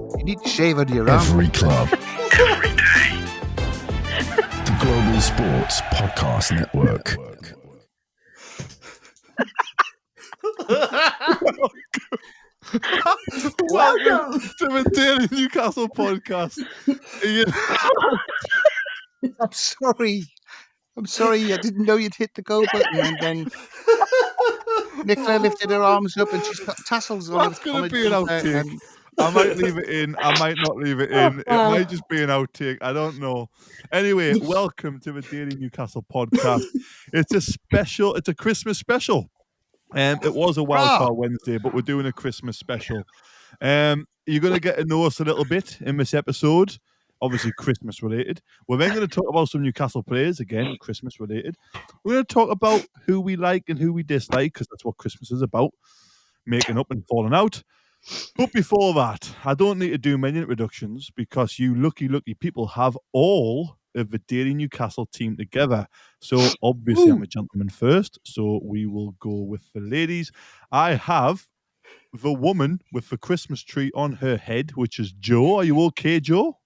You need to shave under your arm. Every club. Every day. The Global Sports Podcast Network. Welcome to the Daily Newcastle Podcast. Iain. I'm sorry. I didn't know you'd hit the go button, and then Nicola lifted her arms up, and she's got tassels on. That's going to be an outtake. I might leave it in. I might not leave it in. It might just be an outtake. I don't know. Anyway, welcome to the Daily Newcastle Podcast. It's a special. It's a Christmas special. It was a Wildcard Wednesday, but we're doing a Christmas special. You're going to get to know us a little bit in this episode. Obviously, Christmas related. We're then going to talk about some Newcastle players, again, Christmas related. We're going to talk about who we like and who we dislike, because that's what Christmas is about, making up and falling out. But before that, I don't need to do many introductions because you lucky people have all of the Daily Newcastle team together. So obviously I'm a gentleman first, so we will go with the ladies. I have the woman with the Christmas tree on her head, which is Jo. Are you okay, Jo?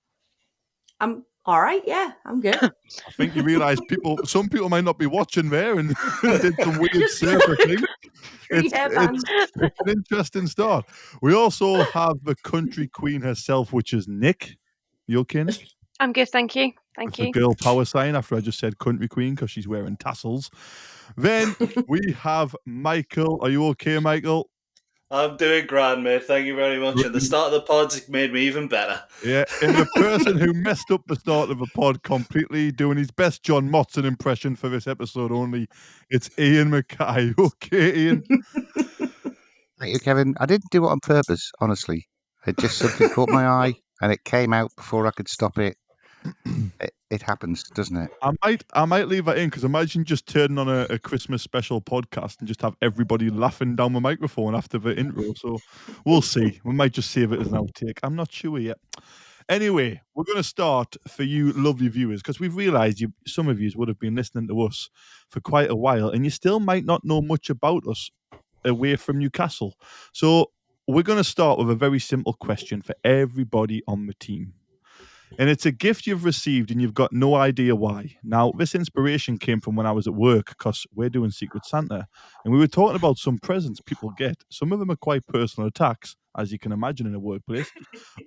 I'm all right, yeah, I'm good. I think you realise some people might not be watching there and did some weird surfer thing. It's an interesting start. We also have the country queen herself, which is Nick. You okay, Nick? I'm good, thank you. Thank you. The girl power sign after I just said country queen because she's wearing tassels. Then we have Michael. Are you okay, Michael? I'm doing grand, mate. Thank you very much. And the start of the pod's made me even better. Yeah, and the person who messed up the start of the pod completely, doing his best John Motson impression for this episode only, it's Iain Mackay. Okay, Iain? Thank you, Kevin. I didn't do it on purpose, honestly. It just something caught my eye, and it came out before I could stop it. It happens, doesn't it? I might leave that in because imagine just turning on a Christmas special podcast and just have everybody laughing down the microphone after the intro. So we'll see. We might just save it as an outtake. I'm not sure yet. Anyway, we're going to start for you lovely viewers because we've realised some of you would have been listening to us for quite a while and you still might not know much about us away from Newcastle. So we're going to start with a very simple question for everybody on the team. And it's a gift you've received and you've got no idea why. Now, this inspiration came from when I was at work because we're doing Secret Santa. And we were talking about some presents people get. Some of them are quite personal attacks, as you can imagine in a workplace.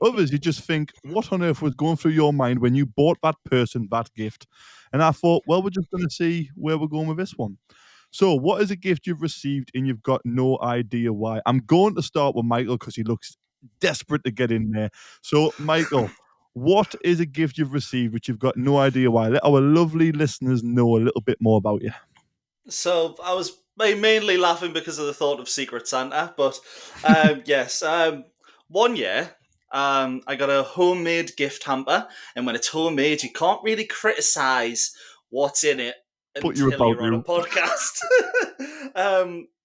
Others, you just think, what on earth was going through your mind when you bought that person that gift? And I thought, well, we're just going to see where we're going with this one. So what is a gift you've received and you've got no idea why? I'm going to start with Michael because he looks desperate to get in there. So, Michael, what is a gift you've received which you've got no idea why? Let our lovely listeners know a little bit more about you. So I was mainly laughing because of the thought of Secret Santa, but yes. One year, I got a homemade gift hamper, and when it's homemade, you can't really criticise what's in it until you're on a podcast.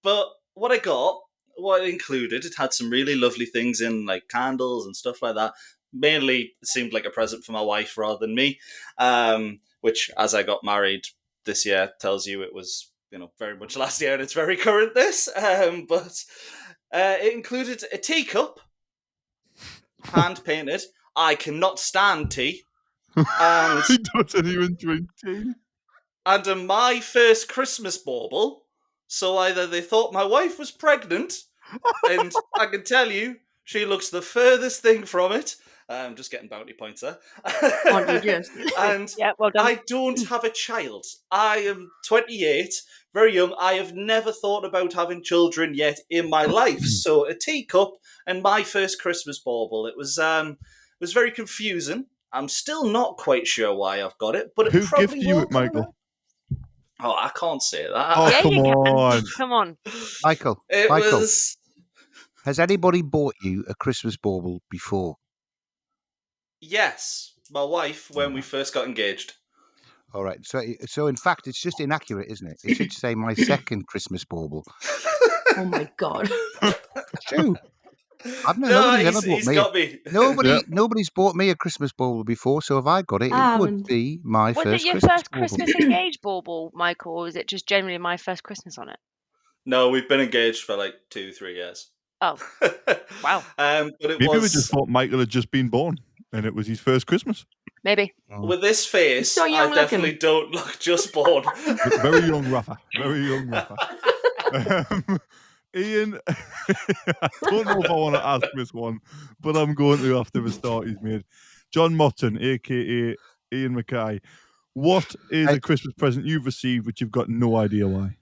But what it included, it had some really lovely things in, like candles and stuff like that. Mainly, it seemed like a present for my wife rather than me, which, as I got married this year, tells you it was, very much last year and it's very current this. But it included a teacup, hand-painted. I cannot stand tea. And he doesn't even drink tea. And my first Christmas bauble. So either they thought my wife was pregnant, and I can tell you, she looks the furthest thing from it. I'm just getting bounty points there. Aren't you just? And yeah, well done. I don't have a child. I am 28, very young. I have never thought about having children yet in my life. So a teacup and my first Christmas bauble. It was very confusing. I'm still not quite sure why I've got it, but it Who probably gifted you it, Michael? Oh, I can't say that. Oh, yeah, come on. Come on. Michael, Michael. Has anybody bought you a Christmas bauble before? Yes, my wife, when we first got engaged. All right. So in fact, it's just inaccurate, isn't it? It should say my second Christmas bauble. Oh my God. It's true. Nobody's ever bought me. Got me. Nobody's bought me a Christmas bauble before, so if I got it, it would be my first Christmas bauble. Was it your first Christmas engaged bauble, Michael, or is it just generally my first Christmas on it? No, we've been engaged for like 2-3 years. Oh, wow. But it Maybe we was just thought Michael had just been born and it was his first Christmas. Maybe. with this face. so young I definitely looking. don't look just born. Very young Rafa. Very young Rafa. Iain, I don't know if I want to ask this one, but I'm going to after the start he's made. John Motton, aka Iain Mackay. What is a Christmas present you've received which you've got no idea why?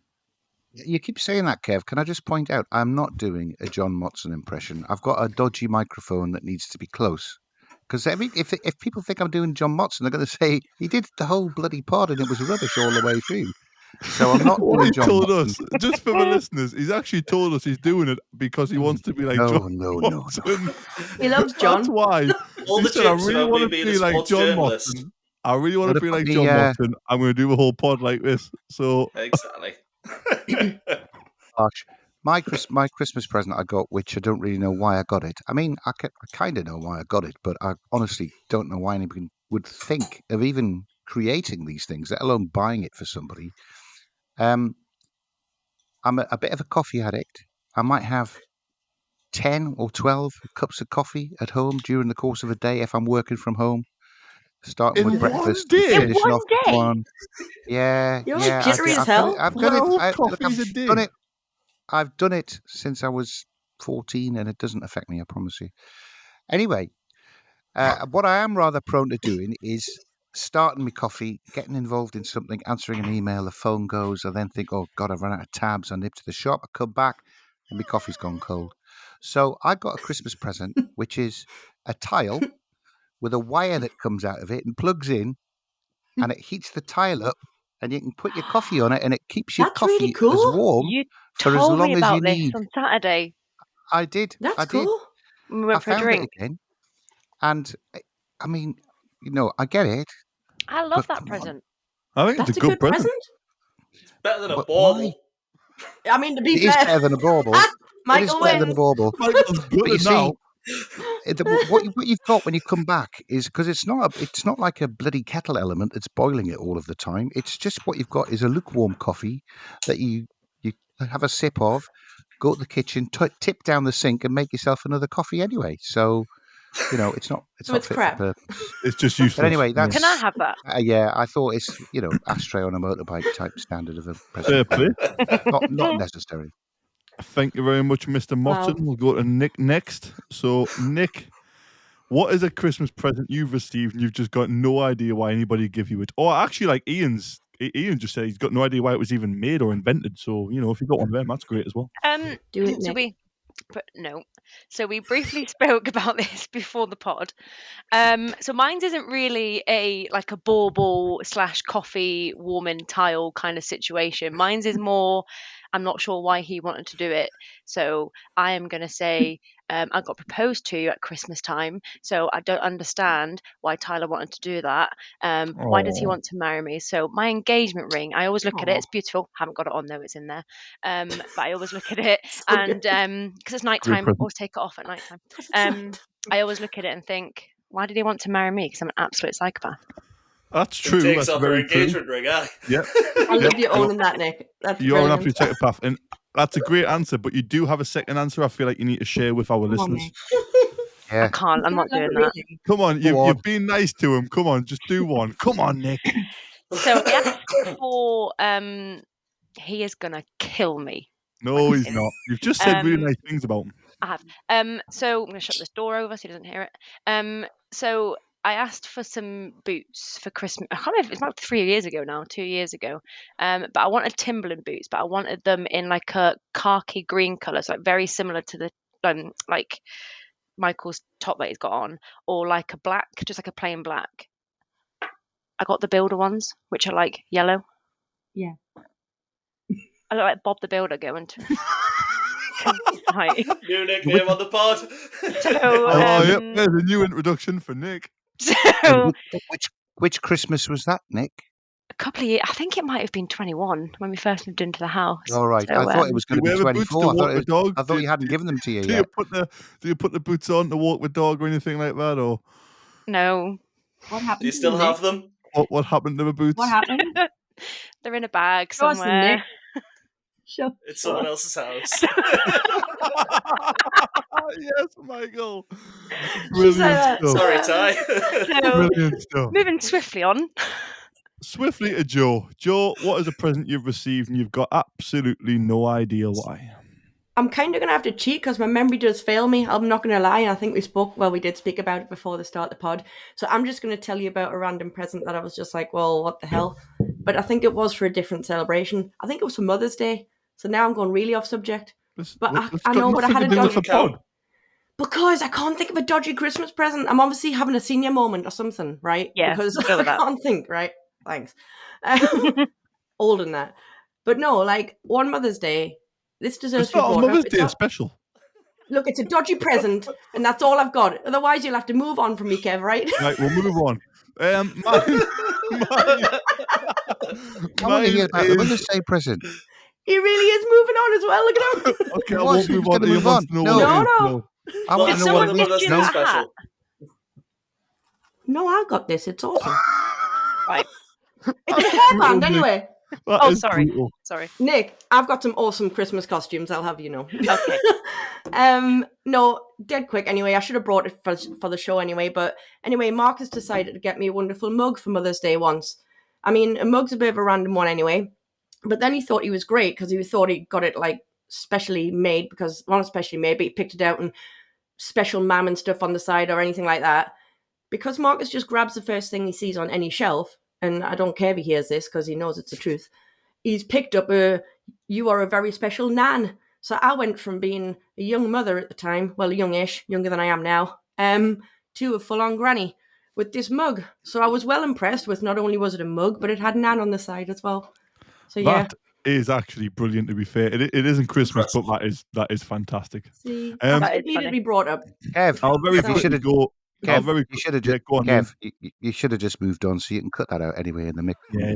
You keep saying that, Kev. Can I just point out I'm not doing a John Motson impression. I've got a dodgy microphone that needs to be close. Because if people think I'm doing John Motson, they're going to say he did the whole bloody pod and it was rubbish all the way through. So I'm not What doing he John told Motson. us, just for the listeners, he's actually told us he's doing it because he wants to be like John No. Motson. He loves John. That's why. All He the said, I jokes really about want me to being be a like sports John journalist. Motson. I really want to Would be have like put John me, Motson. I'm going to do a whole pod like this. So Exactly. Gosh, my Christmas present I got, which I don't really know why I got it. I mean, I kind of know why I got it, but I honestly don't know why anybody would think of even creating these things, let alone buying it for somebody. I'm a bit of a coffee addict. I might have 10 or 12 cups of coffee at home during the course of a day if I'm working from home, starting in with one breakfast, and day, In finishing one off with day? one. Yeah, You're yeah, jittery as I've done it. hell. I've done it. 12 Look, coffees a I've day. done it. I've done it since I was 14, and it doesn't affect me. I promise you. Anyway, what I am rather prone to doing is starting my coffee, getting involved in something, answering an email, the phone goes, I then think, oh God, I've run out of tabs. I nip to the shop, I come back, and my coffee's gone cold. So I got a Christmas present, which is a tile with a wire that comes out of it and plugs in, and it heats the tile up, and you can put your coffee on it, and it keeps your That's really coffee as cool. warm You for as told me long as you about this need. on Saturday I did. That's I did. cool. when we I went for a found it drink. again, and I mean, I get it, I love but that come on. present. I think That's it's a good present. It's better than a But why? bauble. I mean, to be It is fair, better than a bauble. It is Michael better than a wins. bauble. Michael's But you gutted see, now. what you've got when you come back is because it's not like a bloody kettle element that's boiling it all of the time. It's just what you've got is a lukewarm coffee that you have a sip of, go to the kitchen, tip down the sink, and make yourself another coffee anyway. So it's not So it's fit for crap. purpose. It's just useless. But anyway, Yeah. that's Can I have that? yeah. I thought it's ashtray on a motorbike type standard of a Fair present. play. Not necessary. Thank you very much, Mr. Wow. Motton. We'll go to Nick next. So, Nick, what is a Christmas present you've received and you've just got no idea why anybody give you it? Or actually, like Iain just said, he's got no idea why it was even made or invented. So, if you got one of them, that's great as well. Do it, So Nick. we briefly spoke about this before the pod. So mine's isn't really a bauble / coffee warming tile kind of situation. Mine's is more, I'm not sure why he wanted to do it. So I am going to say I got proposed to at Christmas time. So I don't understand why Tyler wanted to do that. Why does he Aw. want to marry me? So my engagement ring, I always look at it. Aw. It's beautiful. Haven't got it on though. It's in there. But I always look at it and because it's nighttime, present. always take it off at nighttime. I always look at it and think, why did he want to marry me? Because I'm an absolute psychopath. That's He true. takes That's off her very true. engagement ring, aye. Yeah. I love you No, owning that, Nick. That's you're an brilliant. absolute psychopath. And that's a great answer, but you do have a second answer I feel like you need to share with our Come on, listeners. Nick. I Yeah. can't. I'm not doing that. Come on, Go on. you've been nice to him. Come on, just do one. Come on, Nick. So I asked for he is gonna kill me. No, he's not. You've just said really nice things about him. I have. So I'm gonna shut this door over so he doesn't hear it. So I asked for some boots for Christmas. I can't remember. It's about 3 years ago now, 2 years ago. But I wanted Timberland boots, but I wanted them in like a khaki green colour, so like very similar to the like Michael's top that he's got on, or like a black, just like a plain black. I got the Builder ones, which are like yellow. Yeah. I look like Bob the Builder going to. Right. New nickname on the pod. So, Yep, there's a new introduction for Nick. so Which Christmas was that, Nick? a couple of years, I think it might have been 21 when we first moved into the house. All right. So, I thought it was Do going you to wear be the boots to 24. walk the dog? I thought you hadn't given them to you yet. Do you put the boots on to walk the dog or anything like that, or No, What happened? Do you still have them? what happened to the boots? What happened? they're in a bag Show us them, somewhere. Nick. It's someone else's house. Yes, Michael. She's Brilliant like stuff. Sorry, Ty. So, Brilliant stuff. moving swiftly on. Swiftly to Joe. Joe, what is a present you've received and you've got absolutely no idea why? I'm kind of going to have to cheat because my memory does fail me. I'm not going to lie. I think we did speak about it before the start of the pod. So I'm just going to tell you about a random present that I was just like, well, what the hell? But I think it was for a different celebration. I think it was for Mother's Day. So now I'm going really off subject. But I know, but I had a dodgy pod. because I can't think of a dodgy Christmas present. I'm obviously having a senior moment or something, right? Yeah, Because go I with that. can't think, right? Thanks. Older than that. But no, like one Mother's Day, this deserves It's to be not a brought Mother's up. Day special. Look, it's a dodgy present, and that's all I've got. Otherwise, you'll have to move on from me, Kev, right? Right, we'll move on. I want to hear about the Mother's Day present. He really is moving on as well. Look at him. Okay, I What? won't He was move on. gonna Ian move wants on. to know No. what it is. No. I want Did to know what someone it gift is. you No. a special. No, I got this. It's awesome. Right. It's a hairband, Nick. anyway. That Oh, is sorry. brutal. Sorry. Nick, I've got some awesome Christmas costumes. I'll have you know. Okay. No, dead quick. Anyway, I should have brought it for the show anyway. But anyway, Marcus decided to get me a wonderful mug for Mother's Day once. I mean, a mug's a bit of a random one anyway. But then he thought he was great because he thought he got it like specially made because not specially made, but he picked it out and special mam and stuff on the side or anything like that. Because Marcus just grabs the first thing he sees on any shelf, and I don't care if he hears this because he knows it's the truth. He's picked up you are a very special nan. So I went from being a young mother at the time, well, youngish, younger than I am now, to a full-on granny with this mug. So I was well impressed with not only was it a mug, but it had nan on the side as well. So yeah. That is actually brilliant, to be fair. It isn't Christmas, but that is fantastic. See, Um, it needed to be brought up. Kev, I'll very Kev, you quickly should have. go. I'll Kev, very you should have yeah, just. go on, Ian. Kev, you should have just moved on, so you can cut that out anyway in the mix. Yeah.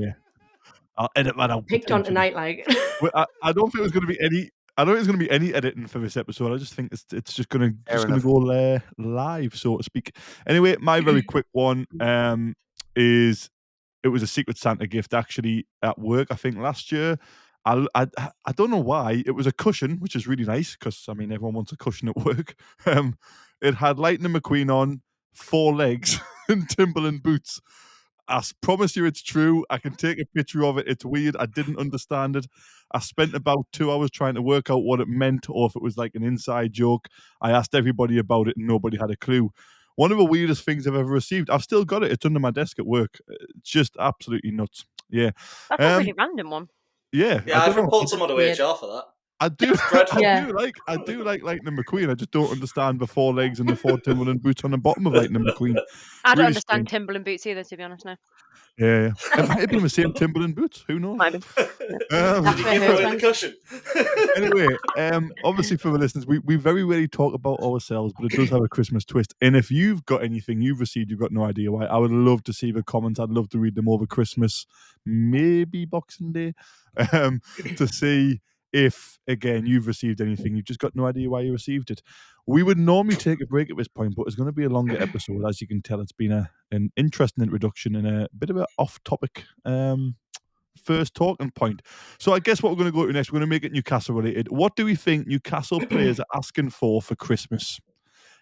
I'll edit that out. Picked on potentially. tonight, like. I don't think there's going to be any. I don't think there's going to be any editing for this episode. I just think it's just going to go live, so to speak. Anyway, my very quick one is it was a Secret Santa gift actually at work. I think last year. I don't know why. It was a cushion, which is really nice because I mean everyone wants a cushion at work. It had Lightning McQueen on 4 legs and Timberland boots. I promise you it's true. I can take a picture of it. It's weird. I didn't understand it. I spent about 2 hours trying to work out what it meant or if it was like an inside joke. I asked everybody about it and nobody had a clue. One of the weirdest things I've ever received. I've still got it. It's under my desk at work. It's just absolutely nuts. Yeah. That's a really random one. Yeah. Yeah, I've reported someone to HR for that. I do Yeah. I do like Lightning McQueen. I just don't understand the 4 legs and the 4 Timberland boots on the bottom of Lightning McQueen. I don't Really understand strange. Timberland boots either, to be honest. No. Yeah. It might have been the same Timberland boots. Who knows? Might be. Did you give away the cushion? Anyway, obviously for the listeners, we very rarely talk about ourselves, but it does have a Christmas twist. And if you've got anything you've received, you've got no idea why, I would love to see the comments. I'd love to read them over Christmas, maybe Boxing Day, to see if, again, you've received anything. You've just got no idea why you received it. We would normally take a break at this point, but it's going to be a longer episode. As you can tell, it's been an interesting introduction and a bit of an off-topic first talking point. So I guess what we're going to go to next, we're going to make it Newcastle related. What do we think Newcastle players are asking for Christmas?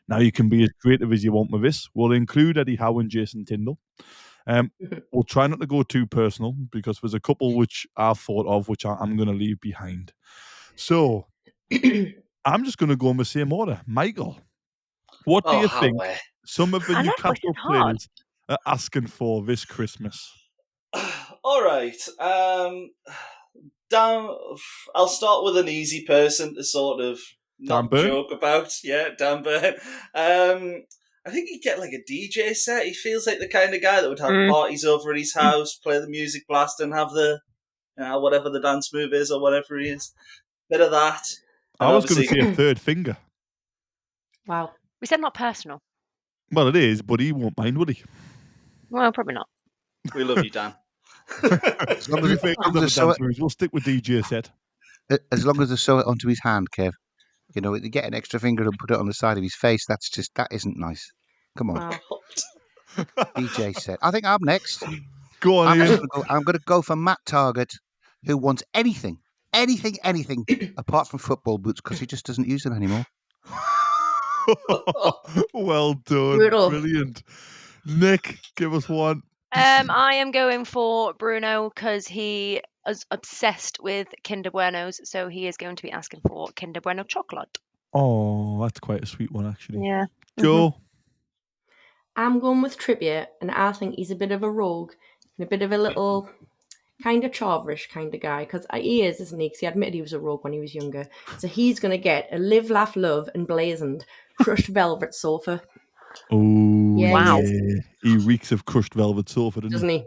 Now you can be as creative as you want with this. We'll include Eddie Howe and Jason Tyndall. We'll try not to go too personal because there's a couple which I've thought of which I'm going to leave behind. So I'm just going to go in the same order. Michael, what do you think some of the Newcastle players are asking for this Christmas? All right. I'll start with an easy person to sort of not joke about. Yeah, Dan Burn. I think he'd get like a DJ set. He feels like the kind of guy that would have parties over at his house, play the music blast, and have the whatever the dance move is or whatever he is. Bit of that. I was going to say a third finger. Wow. We said not personal. Well, it is, but he won't mind, would he? Well, probably not. We love you, Dan. As long as we'll stick with DJ set. As long as they sew it onto his hand, Kev. You know, you get an extra finger and put it on the side of his face. That isn't nice. Come on. Wow. DJ set. I think I'm next. Go on, Ian. I'm going to go for Matt Target, who wants anything anything apart from football boots because he just doesn't use them anymore. Well done. Brutal. Brilliant. Nick, give us one. I am going for Bruno because he is obsessed with Kinder Buenos, so he is going to be asking for Kinder Bueno chocolate. Oh, that's quite a sweet one, actually. Yeah. Joe? I'm going with Tribute, and I think he's a bit of a rogue and a bit of a little kind of chavrish kind of guy, because he is, isn't he? Because he admitted he was a rogue when he was younger. So he's going to get a Live, Laugh, Love and Blazoned crushed velvet sofa. Oh, Yeah, Wow. He reeks of crushed velvet sofa, Doesn't he?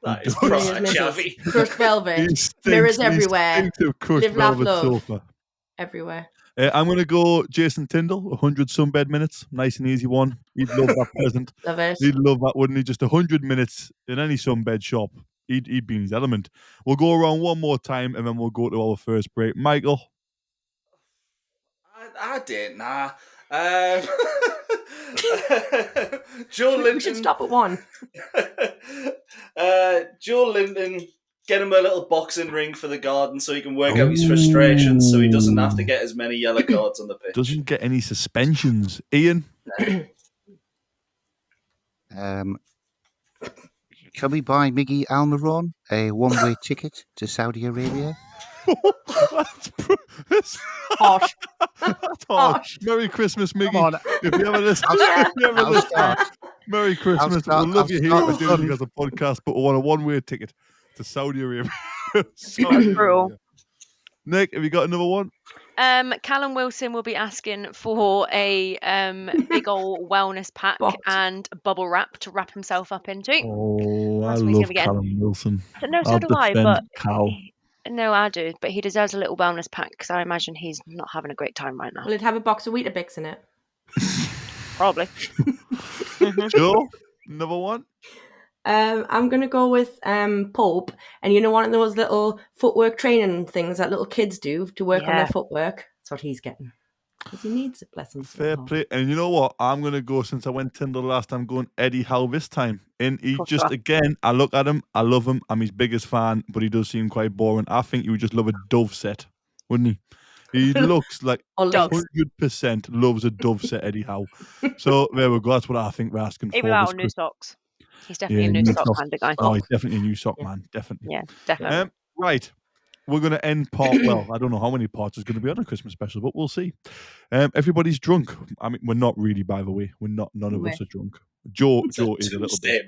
That is does. proper He chavvy. crushed velvet, mirrors everywhere, He stinks of crushed Live, Laugh, velvet Love. sofa. everywhere. I'm going to go Jason Tyndall, 100 sunbed minutes. Nice and easy one. He'd love that present. Love it. He'd love that, wouldn't he? Just 100 minutes in any sunbed shop. He'd be in his element. We'll go around one more time and then we'll go to our first break. Michael? I did, nah. Joe Linton. We should stop at one. Joe Linton, get him a little boxing ring for the garden so he can work out his frustrations so he doesn't have to get as many yellow cards on the pitch. Doesn't get any suspensions. Iain? Can we buy Miggy Almiron a one-way ticket to Saudi Arabia? That's Harsh. harsh. Merry Christmas, Miggy. Come on. If you ever listen, I'll start. Merry Christmas. start- We'll love I'll you here start at Daily Newcastle podcast, but we want a one-way ticket to Saudi Arabia. Saudi Brutal. Arabia. Nick, have you got another one? Callum Wilson will be asking for a big old wellness pack Box. and bubble wrap to wrap himself up into. Oh, I That's what he's love gonna be getting. Callum Wilson. No, so I'll do I, defend but Cal. no, I do. But he deserves a little wellness pack because I imagine he's not having a great time right now. Will it have a box of Weetabix in it? Probably. Joe, another one? I'm going to go with Pope. And you know, one of those little footwork training things that little kids do to work on Yeah. their footwork? That's what he's getting. Because he needs it, bless him. Fair play. And you know what? I'm going to go, since I went Tinder last time, going Eddie Howe this time. And he Course just, you are. again, I look at him, I love him, I'm his biggest fan, but he does seem quite boring. I think he would just love a dove set, wouldn't he? He looks like Or legs. 100% loves a dove set, Eddie Howe. So there we go. That's what I think we're asking Even for. without this new Christmas. socks. He's definitely Yeah, a new new sock socks. kind of guy. Oh, he's definitely a new sock man. Definitely. Yeah, definitely. Right. We're going to end part, well, I don't know how many parts there's going to be on a Christmas special, but we'll see. Everybody's drunk. I mean, we're not really, by the way. We're not, none of us are drunk. Joe is a little bit.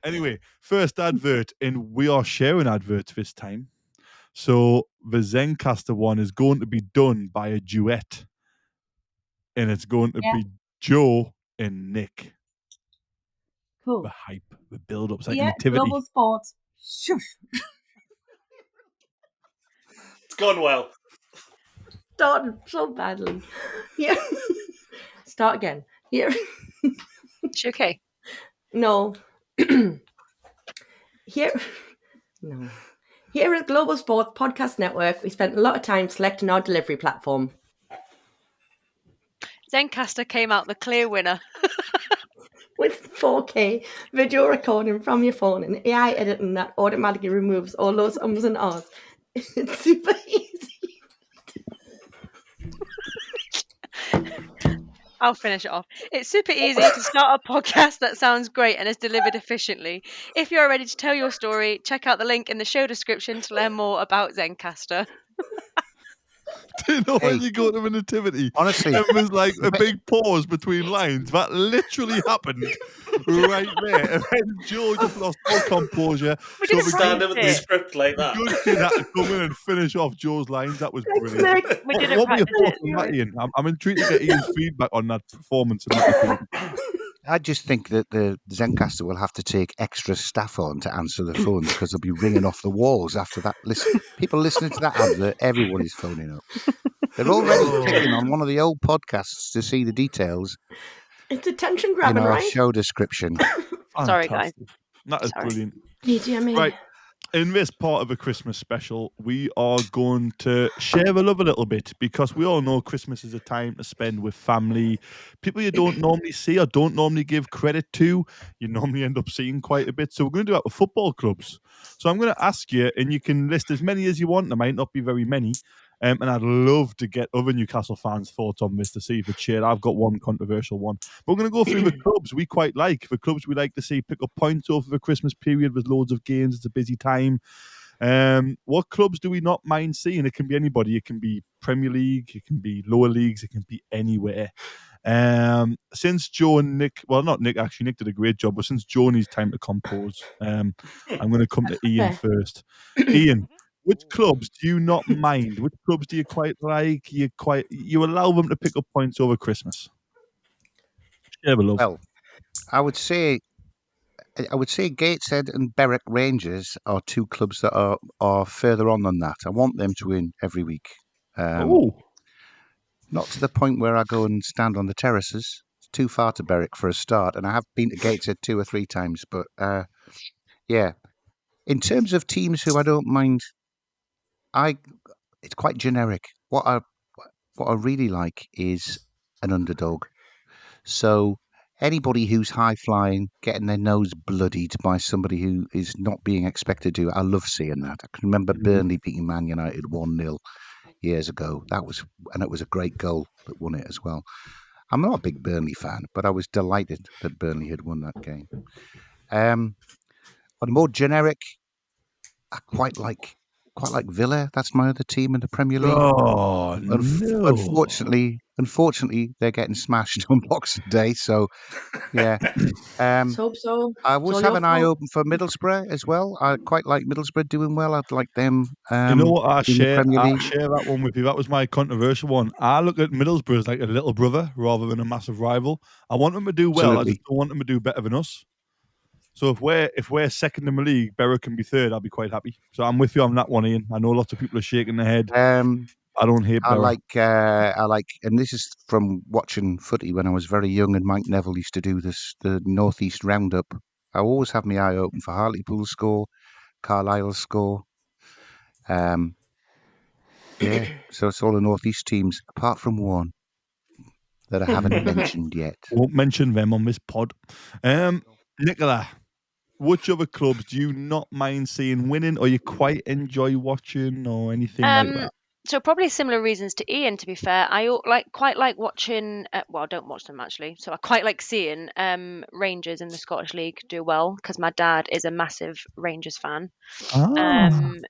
Anyway, first advert, and we are sharing adverts this time. So the Zencastr one is going to be done by a duet, and it's going to be Joe and Nick. Cool. The hype, the build-up, it's like Yeah, nativity. global sports. Shush. It's gone well. Started so badly. Yeah. Start again. Yeah. Is she okay? No. Here at Global Sports Podcast Network, we spent a lot of time selecting our delivery platform. Zencastr came out the clear winner. With 4K video recording from your phone and AI editing that automatically removes all those ums and ahs. It's super easy. I'll finish it off. It's super easy to start a podcast that sounds great and is delivered efficiently. If you're ready to tell your story, check out the link in the show description to learn more about Zencastr. Do you know when Hey. you go to a nativity? Honestly. It was like a big pause between lines. That literally happened right there. And then Joe just lost all composure. We didn't the Stand write up with the it. script like that. good kid had to come in and finish off Joe's lines. That was brilliant. Nick. We didn't What were your practice thoughts it. on that, Ian? I'm intrigued to get Ian's feedback on that performance. And that I just think that the Zencastr will have to take extra staff on to answer the phones because they'll be ringing off the walls after that. People listening to that advert, everybody's phoning up. They're already clicking on one of the old podcasts to see the details It's attention in grabbing, our right? show description. Sorry, guys. That is Sorry. brilliant. BGME. Right. In this part of a Christmas special, we are going to share the love a little bit because we all know Christmas is a time to spend with family, people you don't normally see or don't normally give credit to. You normally end up seeing quite a bit. So we're going to do that with football clubs. So I'm going to ask you, and you can list as many as you want. There might not be very many. And I'd love to get other Newcastle fans' thoughts on this to see if it's shared. I've got one controversial one. But we're going to go through the clubs we quite like, the clubs we like to see pick up points over the Christmas period with loads of games. It's a busy time. What clubs do we not mind seeing? It can be anybody. It can be Premier League. It can be lower leagues. It can be anywhere. Since Joe and Nick, well, not Nick, actually, Nick did a great job, but since Joe needs time to compose, I'm going to come to Iain Okay. first. Iain, which clubs do you not mind? Which clubs do you quite like? You allow them to pick up points over Christmas. Share the love. Well, I would say Gateshead and Berwick Rangers are two clubs that are further on than that. I want them to win every week. Not to the point where I go and stand on the terraces. It's too far to Berwick for a start, and I have been to Gateshead 2 or 3 times. But yeah, in terms of teams who I don't mind, it's quite generic. What I really like is an underdog. So anybody who's high flying, getting their nose bloodied by somebody who is not being expected to, I love seeing that. I can remember Burnley beating Man United 1-0 years ago. It was a great goal that won it as well. I'm not a big Burnley fan, but I was delighted that Burnley had won that game. On a more generic, I quite like Villa. That's my other team in the Premier League. Oh, no. Unfortunately, they're getting smashed on Boxing Day. So yeah. Let's hope so. I It's always all have your an eye fault. open for Middlesbrough as well. I quite like Middlesbrough doing well. I'd like them You know what? I in the share Premier League. that one with you. That was my controversial one. I look at Middlesbrough as like a little brother rather than a massive rival. I want them to do well. I just Absolutely. don't want them to do better than us. So if we're second in the league, Berwick can be third. I'll be quite happy. So I'm with you on that one, Iain. I know lots of people are shaking their head. I don't hate Berwick. I like, and this is from watching footy when I was very young, and Mike Neville used to do the Northeast Roundup. I always have my eye open for Hartlepool's score, Carlisle's score. Yeah, so it's all the Northeast teams, apart from one that I haven't mentioned yet. Won't mention them on this pod. Nicola, which other clubs do you not mind seeing winning, or you quite enjoy watching, or anything like that? So probably similar reasons to Iain. To be fair, I quite like watching. Well, I don't watch them actually. So I quite like seeing Rangers in the Scottish League do well because my dad is a massive Rangers fan.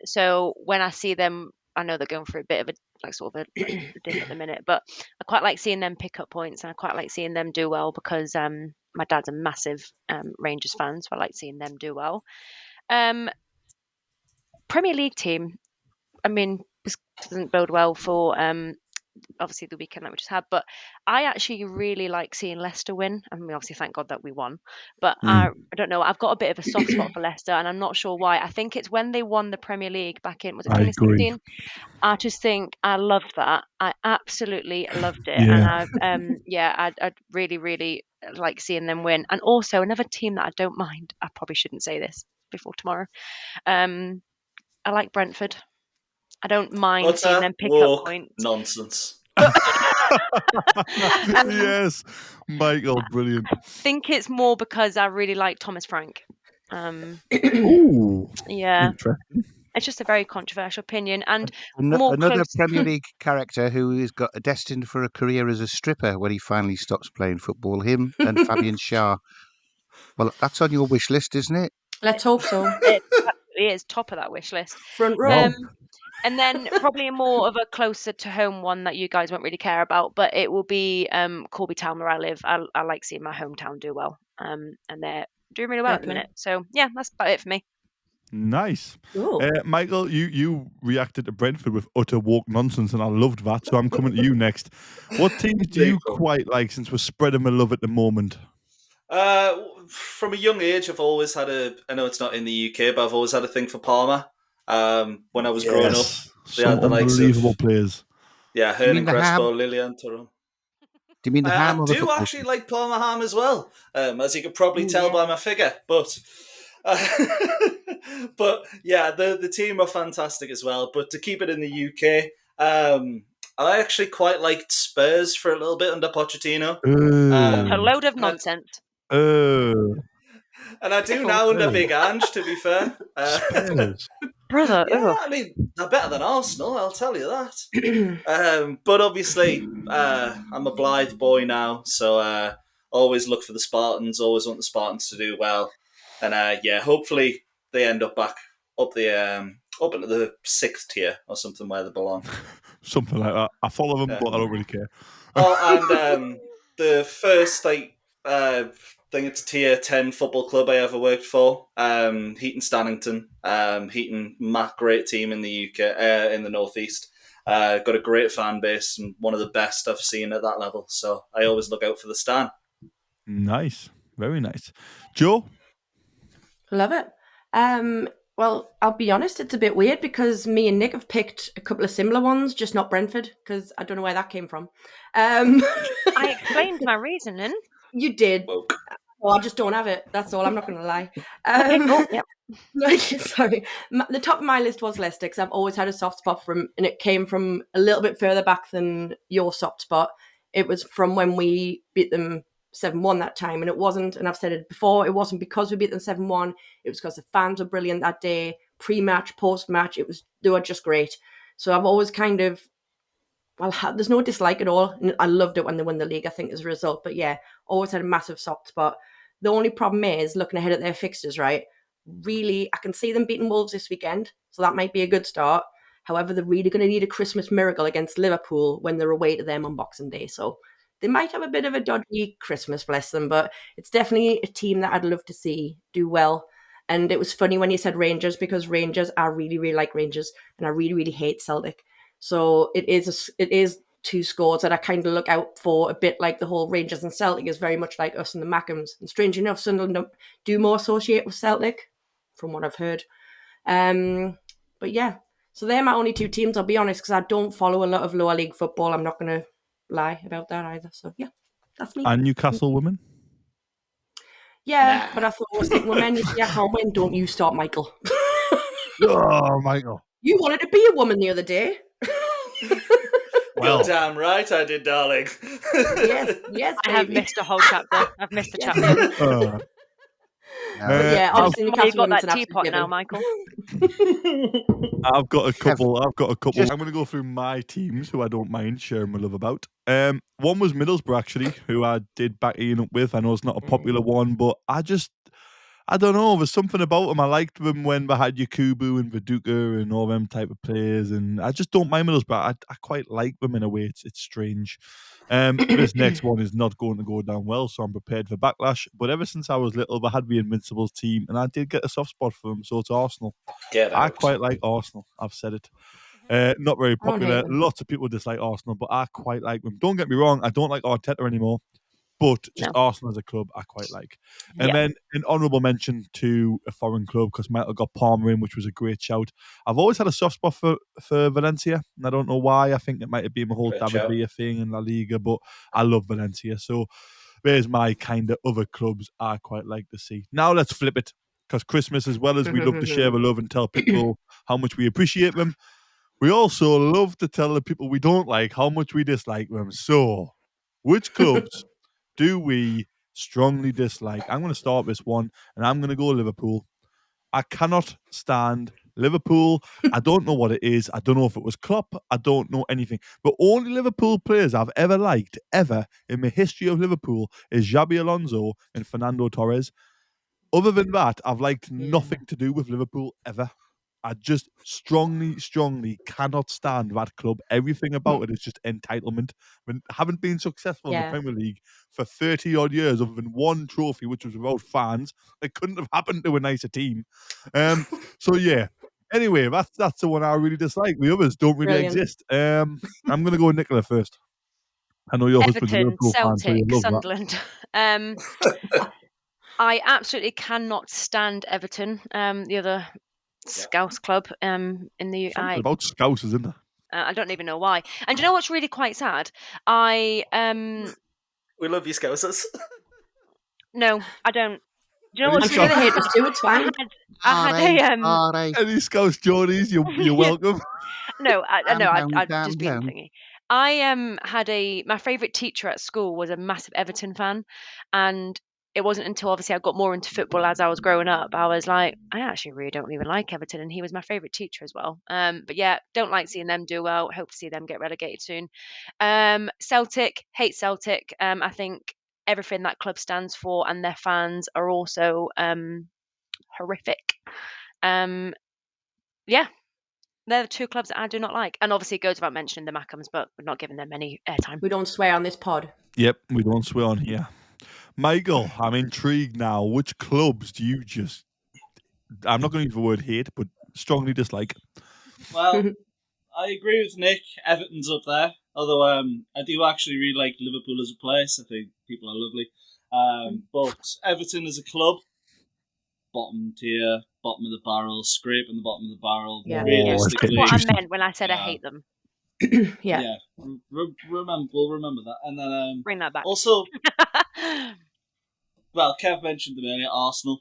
So when I see them, I know they're going through a bit of a a dip at the minute, but I quite like seeing them pick up points, and I quite like seeing them do well because my dad's a massive Rangers fan, so I like seeing them do well. Premier League team. I mean, this doesn't bode well for obviously the weekend that we just had, but I actually really like seeing Leicester win. I mean, obviously, thank God that we won, but I don't know. I've got a bit of a soft spot for Leicester, and I'm not sure why. I think it's when they won the Premier League back in, was it I agree. 2016? I just think I loved that. I absolutely loved it, Yeah. and I'd really, really like seeing them win. And also another team that I don't mind. I probably shouldn't say this before tomorrow. I like Brentford. I don't mind seeing them pick up points. Nonsense. Yes, Michael, brilliant. I think it's more because I really like Thomas Frank. Ooh, Yeah, interesting. it's just a very controversial opinion, and Another Premier League character who is destined for a career as a stripper when he finally stops playing football. Him and Fabian Schär. Well, that's on your wish list, isn't it? Let's hope so. It absolutely is top of that wish list. Front row. And then probably more of a closer to home one that you guys won't really care about, but it will be Corby Town where I live. I like seeing my hometown do well, and they're doing really well at the minute. So yeah, that's about it for me. Nice. Cool. Michael, you reacted to Brentford with utter woke nonsense, and I loved that. So I'm coming to you next. What teams do you quite like since we're spreading my love at the moment? From a young age, I've always had I know it's not in the UK, but I've always had a thing for Palmer. When I was growing up, they some had the likes unbelievable of players. Hernan Crespo, Lilian Thuram. Do you mean the ham I or the do football actually team? like Palmer ham as well, as you could probably tell by my figure. But But yeah, the team are fantastic as well. But to keep it in the UK, I actually quite liked Spurs for a little bit under Pochettino. A load of And I- nonsense. And I do now under Big Ange, to be fair. Spurs. Brother, Yeah, I mean, they're better than Arsenal, I'll tell you that. But obviously, I'm a Blythe boy now, so always look for the Spartans, always want the Spartans to do well. And yeah, hopefully they end up back up into the 6th tier or something where they belong. Something like that. I follow them, but I don't really care. Oh, and the first thing it's tier 10 football club I ever worked for, Heaton Stannington. Heaton, great team in the UK, in the Northeast. Got a great fan base and one of the best I've seen at that level. So I always look out for the Stan. Nice. Very nice. Joe? Love it. Well, I'll be honest, it's a bit weird because me and Nick have picked a couple of similar ones, just not Brentford, because I don't know where that came from. I explained my reasoning. You did. Woke. Well, I just don't have it. That's all. I'm not going to lie. Okay, cool. Yep. No, sorry. The top of my list was Leicester because I've always had a soft spot for him, and it came from a little bit further back than your soft spot. It was from when we beat them 7-1 that time, and it wasn't, and I've said it before, it wasn't because we beat them 7-1, it was because the fans were brilliant that day, pre-match, post-match, they were just great. So I've always kind of, well, there's no dislike at all. I loved it when they won the league, I think, as a result, but yeah, always had a massive soft spot. The only problem is, looking ahead at their fixtures, right, really, I can see them beating Wolves this weekend, so that might be a good start. However, they're really going to need a Christmas miracle against Liverpool when they're away to them on Boxing Day, so they might have a bit of a dodgy Christmas, bless them, but it's definitely a team that I'd love to see do well. And it was funny when you said Rangers, because Rangers, I really, really like Rangers, and I really, really hate Celtic. So it is two scores that I kind of look out for, a bit like the whole Rangers and Celtic is very much like us and the Mackhams. And strange enough, Sunderland do more associate with Celtic, from what I've heard. But yeah, so they're my only two teams, I'll be honest, because I don't follow a lot of lower league football. I'm not going to lie about that either. So yeah, that's me. And Newcastle women? Yeah, but I thought I was thinking, well, men, I can't win. Don't you start, Michael. Oh, Michael. You wanted to be a woman the other day. Well, damn right I did, darling. Yes, I have missed a whole chapter. I've missed a chapter. But yeah, obviously you've Newcastle got that women's an teapot absolute now, given. Michael. I've got a couple. I'm going to go through my teams who I don't mind sharing my love about. One was Middlesbrough, actually, who I did back Iain up with. I know it's not a popular one, but I don't know. There's something about them. I liked them when they had Yakubu and Viduka and all them type of players, and I just don't mind Middlesbrough. I quite like them in a way. It's strange. This next one is not going to go down well, so I'm prepared for backlash. But ever since I was little, they had the Invincibles team, and I did get a soft spot for them, so it's Arsenal. I quite like Arsenal. I've said it. Not very popular. Lots of people dislike Arsenal, but I quite like them. Don't get me wrong, I don't like Arteta anymore. But just Arsenal as a club, I quite like. And then an honourable mention to a foreign club, because Michael got Palmer in, which was a great shout. I've always had a soft spot for Valencia, and I don't know why. I think it might have been my whole David Villa thing in La Liga, but I love Valencia. So there's my kind of other clubs I quite like to see. Now let's flip it, because Christmas, as well as we love to share the love and tell people how much we appreciate them, we also love to tell the people we don't like how much we dislike them. So, which clubs do we strongly dislike? I'm going to start this one, and I'm going to go Liverpool. I cannot stand Liverpool. I don't know what it is. I don't know if it was Klopp. I don't know anything. The only Liverpool players I've ever liked, ever, in the history of Liverpool, is Xabi Alonso and Fernando Torres. Other than that, I've liked nothing to do with Liverpool, ever. I just strongly cannot stand that club. Everything about it is just entitlement. I haven't been successful in the Premier League for 30-odd years, other than one trophy, which was without fans. It couldn't have happened to a nicer team. So, yeah. Anyway, that's the one I really dislike. The others don't really exist. I'm going to go with Nicola first. I know your husband's a Everton, Liverpool fan, so you Celtic, love Sunderland. I absolutely cannot stand Everton, the other Scouse club in the Something about Scouse, isn't there? I don't even know why. And do you know what's really quite sad? We love you, Scousers. No, I don't. Do you know what? I'm sure they hate us too. It's fine. I had a Any Scouts Geordies, you're welcome. no, I'd Down, just been down. thingy. I had my favourite teacher at school was a massive Everton fan, and it wasn't until obviously I got more into football as I was growing up, I was like, I actually really don't even like Everton, and he was my favourite teacher as well. But yeah, don't like seeing them do well. Hope to see them get relegated soon. Celtic, hate Celtic. I think everything that club stands for and their fans are also horrific. Yeah, they're the two clubs that I do not like. And obviously it goes without mentioning the Mackhams, but we're not giving them any airtime. We don't swear on this pod. Yep, we don't swear on here. Michael, I'm intrigued now. Which clubs do you just, I'm not going to use the word hate, but strongly dislike? Well, I agree with Nick. Everton's up there. Although I do actually really like Liverpool as a place. I think people are lovely. But Everton as a club, bottom tier, bottom of the barrel, scraping the bottom of the barrel. Yeah. Realistically, That's what I meant when I said I hate them. Yeah. We'll remember that. And then Bring that back. also, well, Kev mentioned them earlier, Arsenal.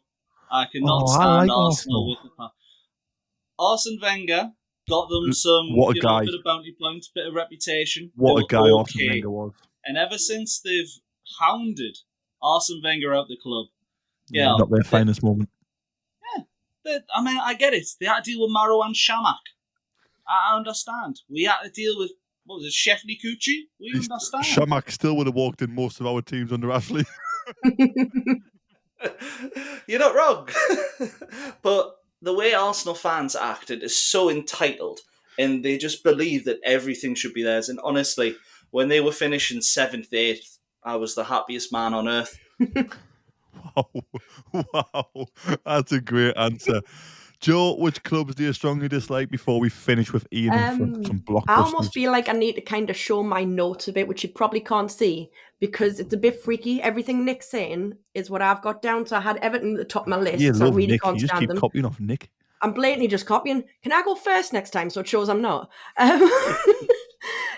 I cannot stand Arsenal with the past. Arsene Wenger got them some What a guy. bit of bounty points, bit of reputation. What a They guy were Arsene Wenger was. And ever since they've hounded Arsene Wenger out the club, not their finest moment. I mean, I get it. They had to deal with Marwan Shamak. I understand. We had to deal with, what was it, Shefli Kuchi? We understand. Shamak still would have walked in most of our teams under Ashley. You're not wrong. But the way Arsenal fans acted is so entitled, and they just believe that everything should be theirs. And honestly, when they were finishing 7th, 8th, I was the happiest man on earth. Wow. That's a great answer. Joe, which clubs do you strongly dislike before we finish with Iain and some blockbusters? I almost feel like I need to kind of show my notes a bit, which you probably can't see because it's a bit freaky. Everything Nick's saying is what I've got down. So I had Everton at the top of my list. You so I love really Nick. can't You just stand keep them. copying off Nick. I'm blatantly just copying. Can I go first next time so it shows I'm not?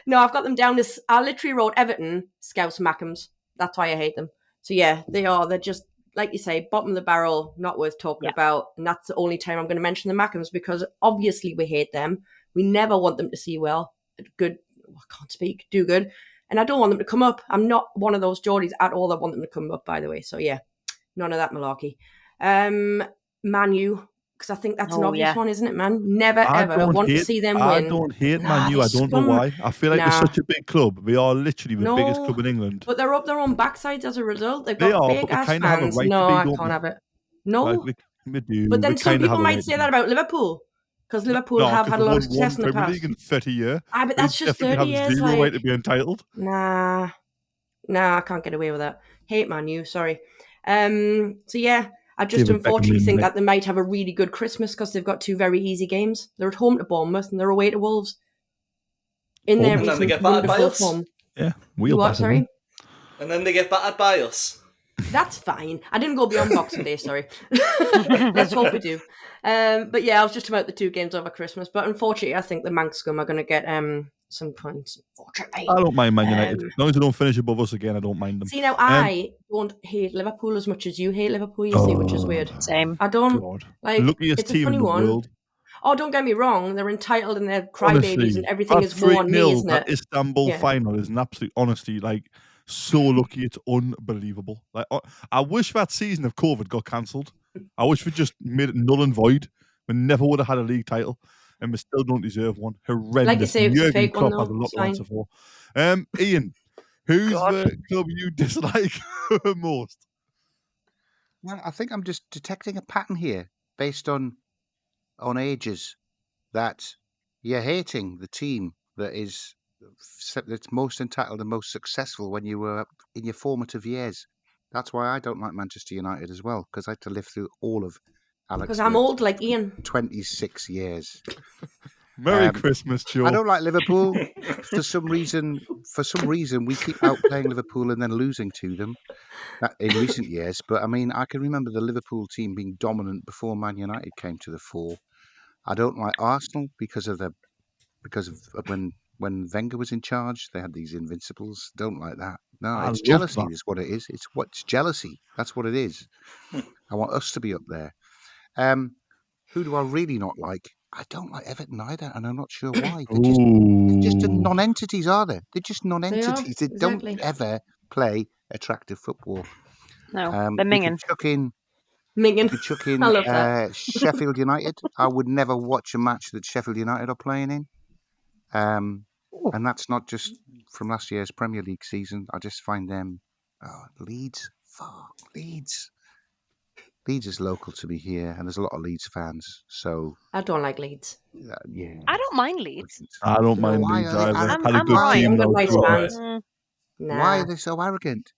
No, I've got them down as, I literally wrote Everton, Scouts, Mackhams. That's why I hate them. So yeah, they are. They're just, like you say, bottom of the barrel, not worth talking about. And that's the only time I'm going to mention the Mackhams because obviously we hate them. We never want them to see well, good, I can't speak, do good. And I don't want them to come up. I'm not one of those Geordies at all that want them to come up, by the way. So yeah, none of that malarkey. Man U, because I think that's an obvious one, isn't it, man? Never, ever want to see them win. I don't hate Man U. I don't know why. I feel like they're such a big club. They are literally the biggest club in England. But they're up their own backsides as a result. They've got big ass fans. Right no, I can't have it. No. But then some people might say that about Liverpool. Because Liverpool have had a lot of success in the Premier past. League in 30 years. But that's just 30 years. Zero right to be entitled. Nah, I can't get away with that. Hate Man U, sorry. So yeah, I just unfortunately think that they might have a really good Christmas because they've got 2 very easy games. They're at home to Bournemouth and they're away to Wolves. In their recent wonderful form. Yeah, sorry? And then they get battered by us. That's fine. I didn't go beyond Boxing Day, sorry. Let's hope we do. But yeah, I was just about the 2 games over Christmas. But unfortunately, I think the Manx Scum are going to get some points. Unfortunately. I don't mind Man United. As long as they don't finish above us again, I don't mind them. See, now I don't hate Liverpool as much as you hate Liverpool, you see, which is weird. Same. I don't. Like, luckiest it's team a funny in the world. Oh, don't get me wrong. They're entitled and they're crybabies and everything is war on me, isn't it? That Istanbul final is an absolute, honestly, like, so lucky. It's unbelievable. Like, I wish that season of COVID got cancelled. I wish we just made it null and void. We never would have had a league title, and we still don't deserve one. Horrendous. Like you say, it was a fake one, though. Has a lot to answer for. Iain, who's the club you dislike most? Well, I think I'm just detecting a pattern here based on ages, that you're hating the team that's most entitled and most successful when you were in your formative years. That's why I don't like Manchester United as well, because I had to live through all of Alex. Because I'm old like Iain. 26 years. Merry Christmas, Joe. I don't like Liverpool for some reason. For some reason, we keep outplaying Liverpool and then losing to them in recent years. But I mean, I can remember the Liverpool team being dominant before Man United came to the fore. I don't like Arsenal because of when Wenger was in charge. They had these invincibles. Don't like that. No, I it's love jealousy. that. Is what it is. It's jealousy. That's what it is. I want us to be up there. Who do I really not like? I don't like Everton either, and I'm not sure why. They're just Ooh. non-entities, are they? They're just They are, non-entities. They exactly. don't ever play attractive football. No, they're You could minging. chuck in Minging. I love that. Sheffield United. I would never watch a match that Sheffield United are playing in. And that's not just from last year's Premier League season. I just find them Leeds. Fuck Leeds. Leeds is local to me here, and there's a lot of Leeds fans. So I don't like Leeds. yeah, I don't mind Leeds. I don't mind Why Leeds are they either. arrogant? Had a I'm good alright. team I've got now. nice so, fans. Mm, Why Nah. are they so arrogant?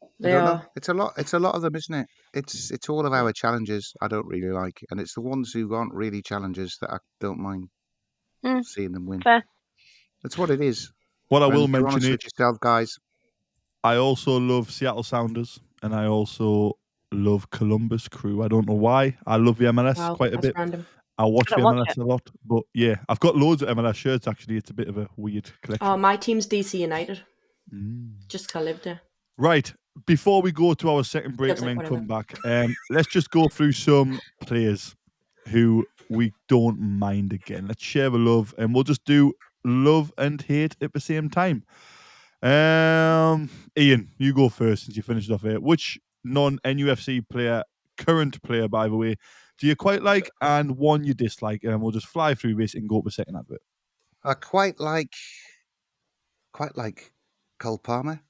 I They don't know. are. It's a lot. It's a lot of them, isn't it? It's all of our challenges I don't really like, and it's the ones who aren't really challenges that I don't mind seeing them win. fair. That's what it is. What I And will be mention honest is, with yourself, guys. I also love Seattle Sounders, and I also love Columbus Crew. I don't know why. I love the MLS Wow, quite a that's bit. random. I watch I the don't watch MLS a lot, but yeah, I've got loads of MLS shirts. Actually, it's a bit of a weird collection. Oh, my team's DC United. Mm. Just 'cause I lived there. Right, before we go to our second break Looks and like then whatever. come back, let's just go through some players who we don't mind again. Let's share the love, and we'll just do love and hate at the same time. Iain, you go first since you finished off here. Which non-NUFC player, current player by the way, do you quite like and one you dislike? And we'll just fly through this and go to the second advert. I quite like Cole Palmer.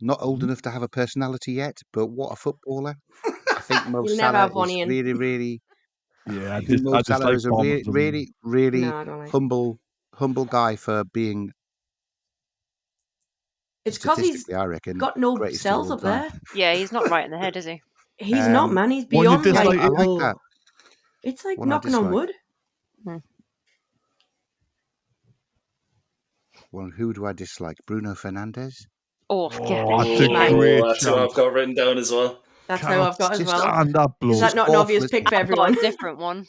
Not old enough to have a personality yet, but what a footballer! I think Mo You'll never Salah have one, is Ian. really, really. Yeah, I think Mo I Salah dislike is a Palmer really, for some reason. really, really No, I don't like. humble guy for being. It's because he's Statistically, I reckon got no greatest of cells all up time. there. Yeah, he's not right in the head, is he? He's not, man. He's one you beyond dislike, like. I like that. It's like One I knocking on dislike. wood. Well, who do I dislike? Bruno Fernandes. Oh, forget Oh, it. that's a Mine. great That's who I've shout. got written down as well. That's Cannot how I've got as just well. stand that bloke. Is that not an awful, obvious isn't pick it? for I've got everyone? a different one.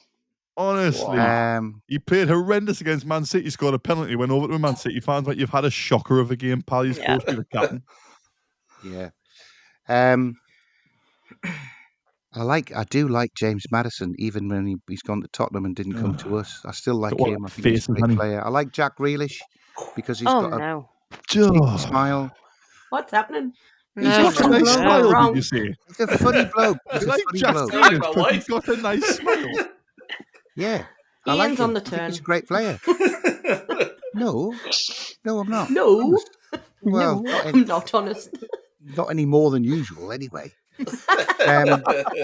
Honestly, he played horrendous against Man City, scored a penalty, went over to Man City fans like you've had a shocker of a game, pal. You're supposed to be the captain. Yeah. I do like James Maddison, even when he's gone to Tottenham and didn't come to us. I still like Got him. I that think he's face, a great hasn't he? player. I like Jack Grealish because he's Oh got a no. cheeky smile. What's happening? He's No, got a no, nice no. smile, did Wrong. you say? He's a funny bloke. He's You a like funny Jack bloke. Sound like Grealish my because he's wife. got a nice smile. Yeah, I like Ian's him. on the I think he's a turn. great player. No, I'm not. No. Honest. Well, I'm not honest. not any more than usual, anyway. I'm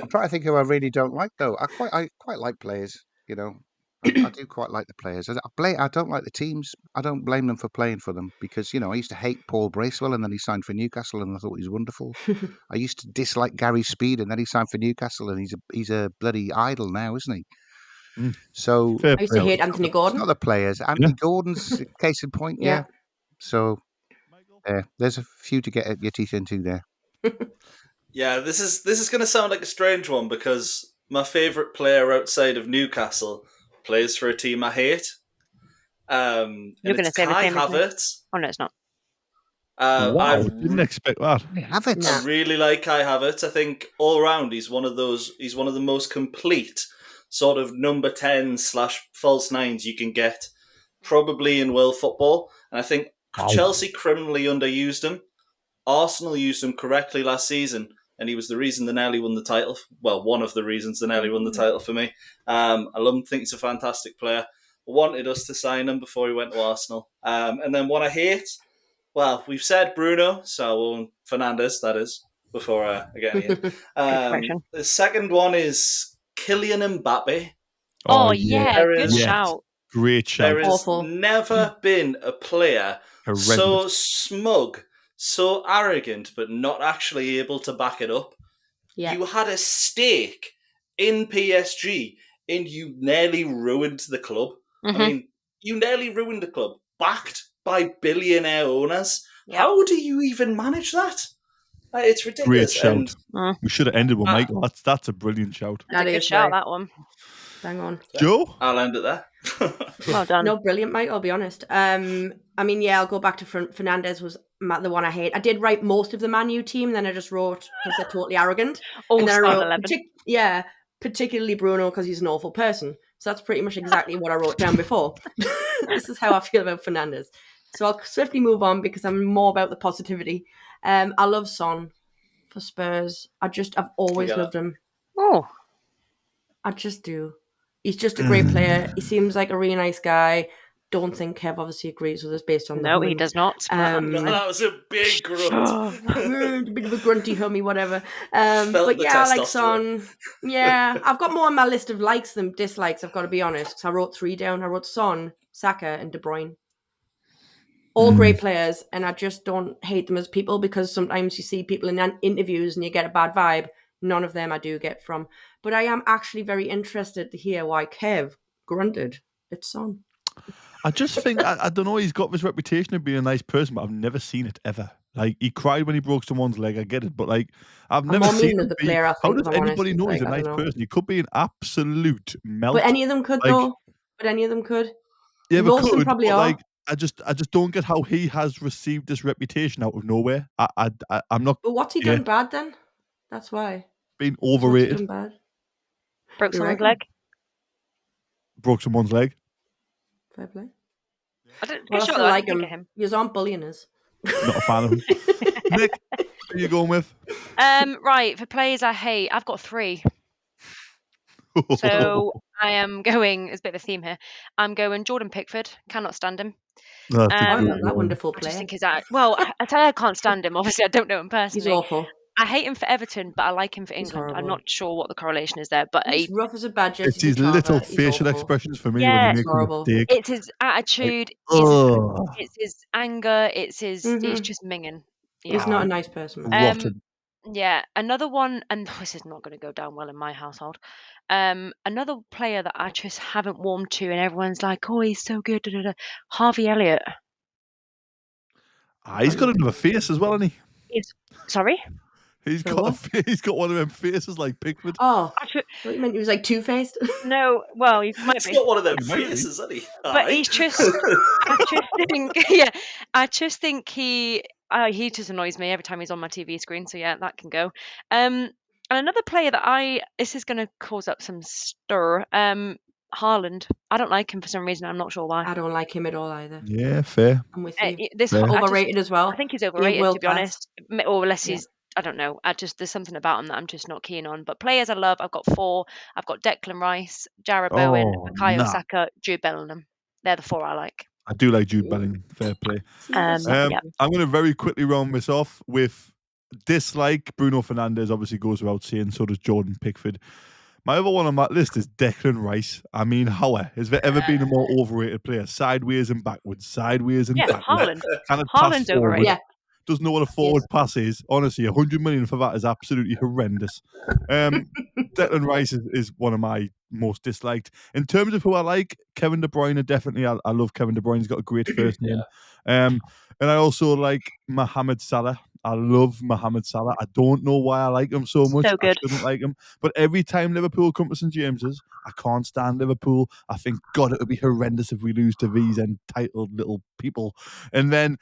trying to think who I really don't like, though. I quite like players. You know, I do quite like the players. I don't like the teams. I don't blame them for playing for them because I used to hate Paul Bracewell and then he signed for Newcastle and I thought he was wonderful. I used to dislike Gary Speed and then he signed for Newcastle and he's a bloody idol now, isn't he? So Fair I used to play. hate Anthony it's Gordon. not the players. Anthony Gordon's a case in point. Yeah. So there's a few to get your teeth into there. Yeah, this is going to sound like a strange one because my favourite player outside of Newcastle plays for a team I hate. And You're going to it's say the Kai same as me. Havertz. Oh no, it's not. Wow, didn't expect that. I really like Kai Havertz. I think all round he's one of the most complete sort of number 10/false nines you can get probably in world football. And I think Chelsea criminally underused him. Arsenal used him correctly last season, and he was the reason they nearly won the title. Well, one of the reasons they nearly won the title for me. I love him, think he's a fantastic player. I wanted us to sign him before he went to Arsenal. And then what I hate, well, we've said Bruno, so Fernandes, that is, before I get any in. The second one is Kylian Mbappe. Oh yeah, good shout. Great shout. There has never been a player so smug, so arrogant, but not actually able to back it up. Yeah. You had a stake in PSG and you nearly ruined the club. Mm-hmm. I mean, you nearly ruined the club, backed by billionaire owners. Yep. How do you even manage that? It's ridiculous. Great shout. We should have ended with Michael. That's a brilliant shout. That's a good shout, that one. Bang on. Joe? I'll end it there. Well done. No, brilliant, Mike, I'll be honest. I mean, yeah, I'll go back to Fernandes was the one I hate. I did write most of the Man U team, then I just wrote because they're totally arrogant. All and then I start wrote 11. particularly Bruno because he's an awful person. So that's pretty much exactly what I wrote down before. This is how I feel about Fernandes. So I'll swiftly move on because I'm more about the positivity. I love Son for Spurs. I've always loved him. Oh, I just do. He's just a great player. He seems like a really nice guy. Don't think Kev obviously agrees with us based on the no, he humming. does not. That was a big grunt. A bit of a grunty hummy, whatever. Felt But the yeah, I like testosterone. Son. Yeah, I've got more on my list of likes than dislikes, I've got to be honest. Because I wrote 3 down. I wrote Son, Saka, and De Bruyne. All great players, and I just don't hate them as people because sometimes you see people in interviews and you get a bad vibe. None of them I do get from. But I am actually very interested to hear why Kev grunted. It's Son. I just think, I don't know, he's got this reputation of being a nice person, but I've never seen it ever. Like, he cried when he broke someone's leg, I get it, but like, I've never more seen mean him of the be, player, I how think, does if I'm honest. anybody know he's a Like, I nice don't know. person? He could be an absolute melt. But any of them could, Like, though. But any of them could. Yeah, Most of them could, probably but are. like, I just don't get how he has received this reputation out of nowhere. I'm not. But what's he done bad then? That's why. Being What's he overrated. done bad? Broke You someone's reckon? leg. Broke someone's leg. Fair play. I don't Well, I sure still I like didn't him. get him. You aren't bullying us. Not a fan of him. Nick, who are you going with? Right, for players I hate, I've got 3. So I am going, there's a bit of a theme here. I'm going Jordan Pickford. Cannot stand him. That's a I good love that one. wonderful I player. just think he's I tell you I can't stand him. Obviously, I don't know him He's personally. awful. I hate him for Everton, but I like him for He's England. I'm horrible. not sure what the correlation is there, but He's rough as a badger. It's his little facial awful. expressions for me Yeah. when he He's makes a horrible. mistake. It's his attitude. Ugh. It's his anger. It's his. He's Mhm. just minging. He's Yeah. not a nice person. Man. Rotten. Yeah. Another one, and this is not going to go down well in my household. Another player that I just haven't warmed to, and everyone's like, "Oh, he's so good." Da, da, da. Harvey Elliott. He's got another face as well, hasn't he? Sorry. He's So got what? he's got one of them faces like Pickford. Oh, I thought you meant he was like Two-Faced. No, well, he might He's be. got one of them He might be. faces, hasn't he? But he's just, I just think, yeah, I just think he just annoys me every time he's on my TV screen. So yeah, that can go. And another player that this is going to cause up some stir. Haaland. I don't like him for some reason. I'm not sure why. I don't like him at all either. Yeah, fair. I'm with you. Fair. Overrated as well. I think he's overrated, will to be pass. honest. Or unless Yeah. he's, I don't know. There's something about him that I'm just not keen on. But players I love, I've got 4. I've got Declan Rice, Jarrod Bowen, Mackay Saka, Jude Bellingham. They're the 4 I like. I do like Jude Bellingham. Fair play. Yeah. I'm going to very quickly round this off with dislike. Bruno Fernandes obviously goes without saying. So does Jordan Pickford. My other one on that list is Declan Rice. I mean, has there ever been a more overrated player? Sideways and backwards, sideways and backwards. Haaland. Cannot pass Haaland's forward. overrated. Yeah. Doesn't know what a forward pass is. Honestly, 100 million for that is absolutely horrendous. Declan Rice is one of my most disliked. In terms of who I like, Kevin De Bruyne, definitely. I love Kevin De Bruyne. He's got a great first name. And I also like Mohamed Salah. I love Mohamed Salah. I don't know why I like him so much. So good. I shouldn't like him. But every time Liverpool come to St James's, I can't stand Liverpool. I think, God, it would be horrendous if we lose to these entitled little people. And then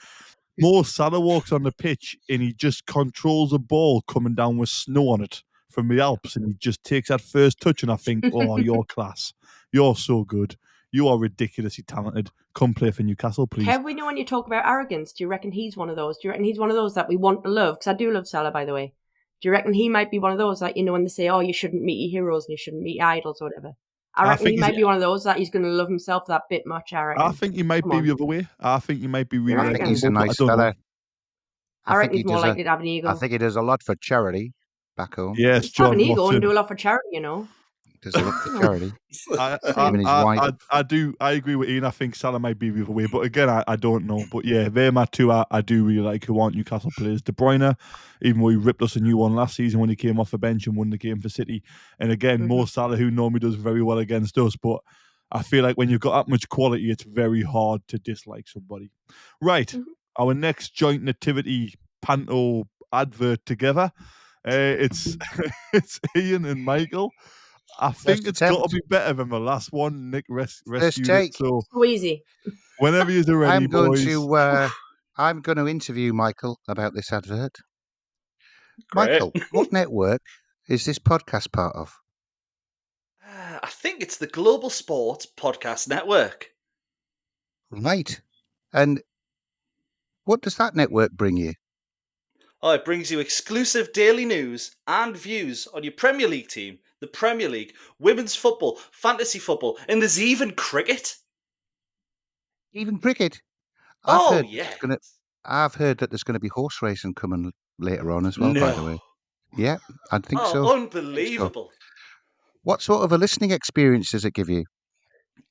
Mo Salah walks on the pitch and he just controls a ball coming down with snow on it from the Alps, and he just takes that first touch, and I think, oh, you're class. You're so good. You are ridiculously talented. Come play for Newcastle, please. Kev, we know when you talk about arrogance, do you reckon he's one of those? Do you reckon he's one of those that we want to love? Because I do love Salah, by the way. Do you reckon he might be one of those that, when they say, oh, you shouldn't meet your heroes and you shouldn't meet your idols or whatever? I reckon he might be one of those that he's going to love himself that bit much, I reckon. I think he might be the other way. I think he might be really I think he's a nice fella. I reckon he's more likely to have an ego. I think he does a lot for charity back home. Yes, John. Have an ego Watson. and do a lot for charity, Does a lot for charity. I do. I agree with Ian. I think Salah might be the other way, but again, I don't know. But yeah, they're my 2 I do really like who aren't Newcastle players. De Bruyne, even though he ripped us a new one last season when he came off the bench and won the game for City. And again, Mo Salah, who normally does very well against us, but I feel like when you've got that much quality, it's very hard to dislike somebody. Right. Our next joint nativity panto advert together. It's Iain and Michael. I think it's got to be better than the last one. Nick rescued it. So easy. Whenever you're ready, I'm going boys. to I'm going to interview Michael about this advert. Great. Michael, what network is this podcast part of? I think it's the Global Sports Podcast Network. Right. And what does that network bring you? Oh, it brings you exclusive daily news and views on your Premier League team, the Premier League, women's football, fantasy football, and there's even cricket. Even cricket? Oh, yeah. I've heard that there's going to be horse racing coming later on as well, by the way. Yeah, I think so. Unbelievable. What sort of a listening experience does it give you?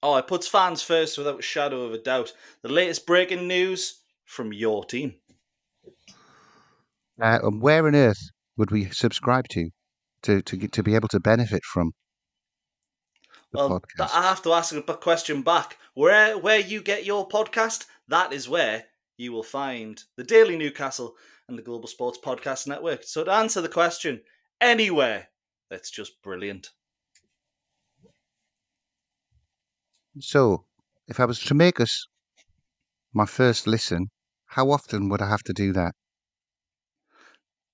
Oh, it puts fans first without a shadow of a doubt. The latest breaking news from your team. And where on earth would we subscribe to be able to benefit from the podcast? I have to ask a question back. Where you get your podcast, that is where you will find the Daily Newcastle and the Global Sports Podcast Network. So to answer the question, anywhere, that's just brilliant. So, if I was to make us my first listen, how often would I have to do that?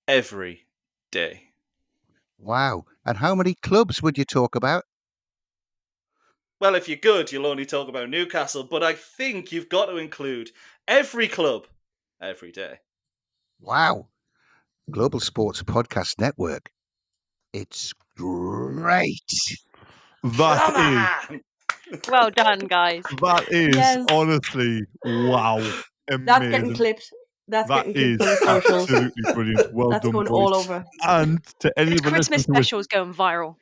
Every day. Wow. And how many clubs would you talk about? Well, if you're good, you'll only talk about Newcastle, but I think you've got to include every club, every day. Wow. Global Sports Podcast Network. It's great. Come on! Well done, guys. That is Yes. honestly wow. Amazing. That's getting clipped. That's That getting clipped is for the socials. absolutely brilliant. Well That's done, going boys. all over. And to any of the Christmas listeners special is going viral.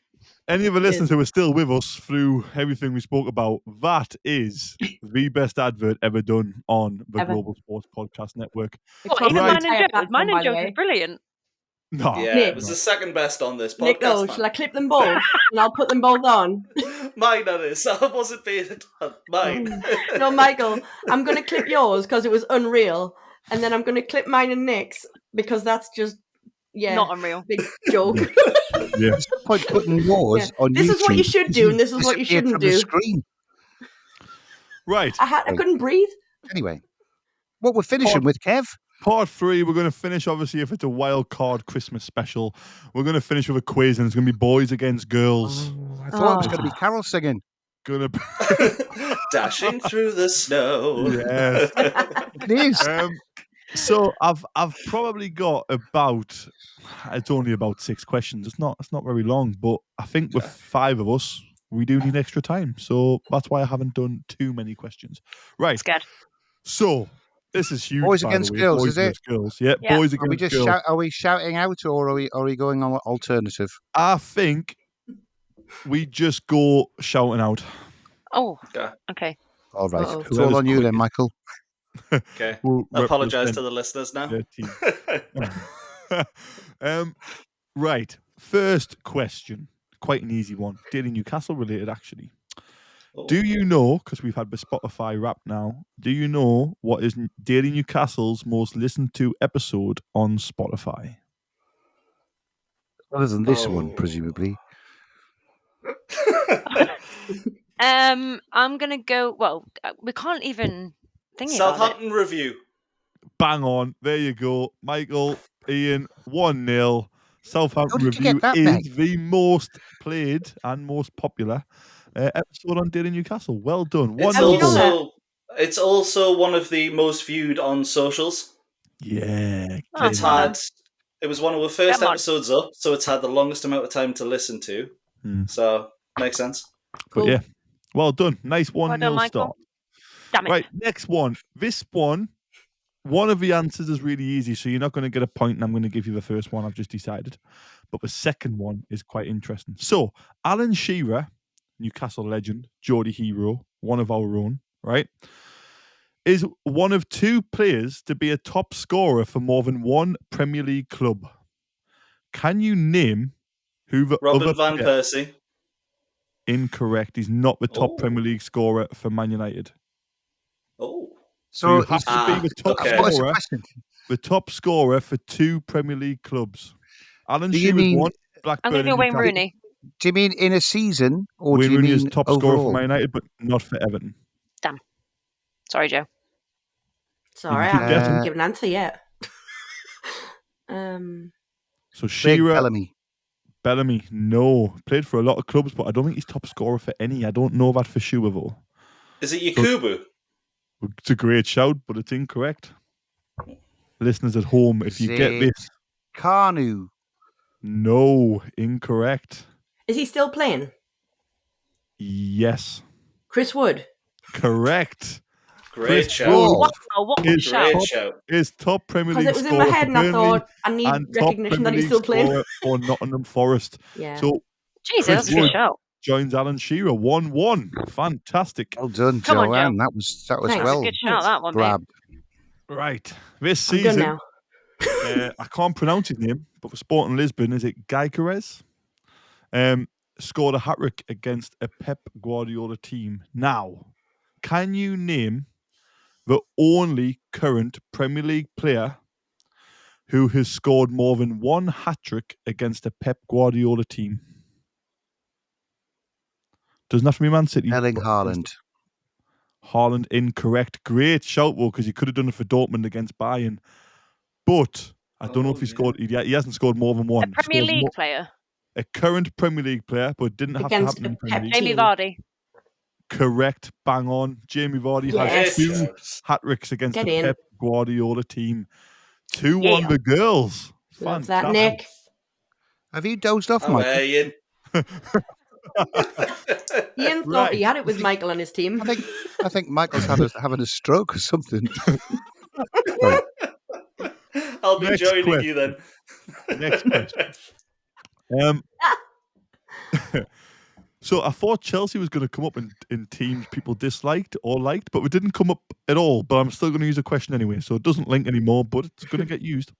Any of the listeners who are still with us through everything we spoke about, that is the best advert ever done on the Global Sports Podcast Network. What, even Right. mine and Joe's is brilliant. No. Yeah, Nick. it was the second best on this podcast. Nick, no, man. shall I clip them both? And I'll put them both on. Mine, that is. I wasn't being mine. No, Michael, I'm going to clip yours because it was unreal. And then I'm going to clip mine and Nick's because that's just, Not unreal. big joke. Yeah. There's no point putting yours on This YouTube. is what you should do, and this is what you disappeared shouldn't from the do. screen. Right. I couldn't breathe. Anyway, what we're finishing with, Kev? Part 3, we're going to finish, obviously, if it's a wild card Christmas special, we're going to finish with a quiz, and it's going to be boys against girls. I thought it was going to be Carol singing. Gonna be Dashing through the snow. Yes. It is. So I've probably got about, it's only about 6 questions. It's not very long, but I think with 5 of us, we do need extra time. So that's why I haven't done too many questions. Right. Scared. So this is huge. Boys by against the way. girls, Boys is it? against girls. Yeah, Yeah. boys Are we against just girls. are we shouting out, or are we going on alternative? I think we just go shouting out. Oh, Okay. okay. All right, Uh-oh. it's all on you then, Michael. Okay. We'll Apologise represent to the listeners now. their team. Right. First question. Quite an easy one. Daily Newcastle related, actually. Oh. Do you know, because we've had the Spotify rap now, do you know what is Daily Newcastle's most listened to episode on Spotify? Other than this one, presumably. I'm gonna go. Well, we can't even think about it. Southampton Review. Bang on. There you go. Michael, Iain, 1-0. Southampton How did you Review get that, is mate? the most played and most popular episode on Daily Newcastle. Well done. It's 1-0. you know that? it's also one of the most viewed on socials. Yeah. Oh, It's well had. It was one of the first Come on. episodes up, so it's had the longest amount of time to listen to. So makes sense. But yeah, well done. Nice 1-0 done, Michael. start. Damn it. Right, next one. This one of the answers is really easy, so you're not going to get a point, and I'm going to give you the first one I've just decided. But the second one is quite interesting. So, Alan Shearer, Newcastle legend, Geordie hero, one of our own, right, is one of 2 players to be a top scorer for more than one Premier League club. Can you name who the Robin other van player? Persie. Incorrect. He's not the top Oh. Premier League scorer for Man United. Oh. So you have to be the top okay. What is the scorer. question? The top scorer for 2 Premier League clubs. Alan Do you Shearer's mean- one. I'm Blackburn gonna go and Wayne Newcastle. Rooney. Do you mean in a season, or Wayne do you Rooney mean is top scorer for overall? Man United, but not for Everton. Sorry, Joe. Sorry, I could guess haven't him. given an answer yet. So Big Shearer, Bellamy. no. Played for a lot of clubs, but I don't think he's top scorer for any. I don't know that for sure, though. Is it Yakubu? It's a great shout, but it's incorrect. Listeners at home, if you get this. Carnu. No, incorrect. Is he still playing? Yes. Chris Wood. Correct. Great Chris shout. Wood Wow, what a is shout. Great shout. is top Premier Because League it was in my scorer head for and I Burnley thought I need and top recognition that Premier he's still League playing. scorer for Nottingham Forest. Yeah. So Jesus, Chris that's a good Wood shout. joins Alan Shearer 1-1. Fantastic. Well done, Come on, Joanne. Joe. That was Thanks. That's a well good shout, that one, mate. grabbed. Right. This I'm done season, now. I can't pronounce his name, but for Sporting Lisbon, is it Gyökeres? Scored a hat-trick against a Pep Guardiola team. Now, can you name the only current Premier League player who has scored more than one hat-trick against a Pep Guardiola team? Doesn't have to be Man City. Erling but Haaland. Haaland, incorrect. Great shout, though, because he could have done it for Dortmund against Bayern. But I don't know if he scored. He hasn't scored more than A one. He Premier scored League player. a current Premier League player, but it didn't have to Against happen in a the Premier Pep League. Jamie team. Vardy. Correct. Bang on. Jamie Vardy Yes. has Great 2 shout. hat-tricks against Get the in. Pep Guardiola team. 2-1 Yeah. the girls. Love that, Fantastic. Nick. Have you dozed off, Oh, Michael? Ian. Ian thought Right. he had it with Michael and his team. I think Michael's having a stroke or something. Sorry. I'll be Next joining question. you then. Next question. So I thought Chelsea was going to come up in teams people disliked or liked, but it didn't come up at all. But I'm still going to use a question anyway, so it doesn't link anymore, but it's going to get used.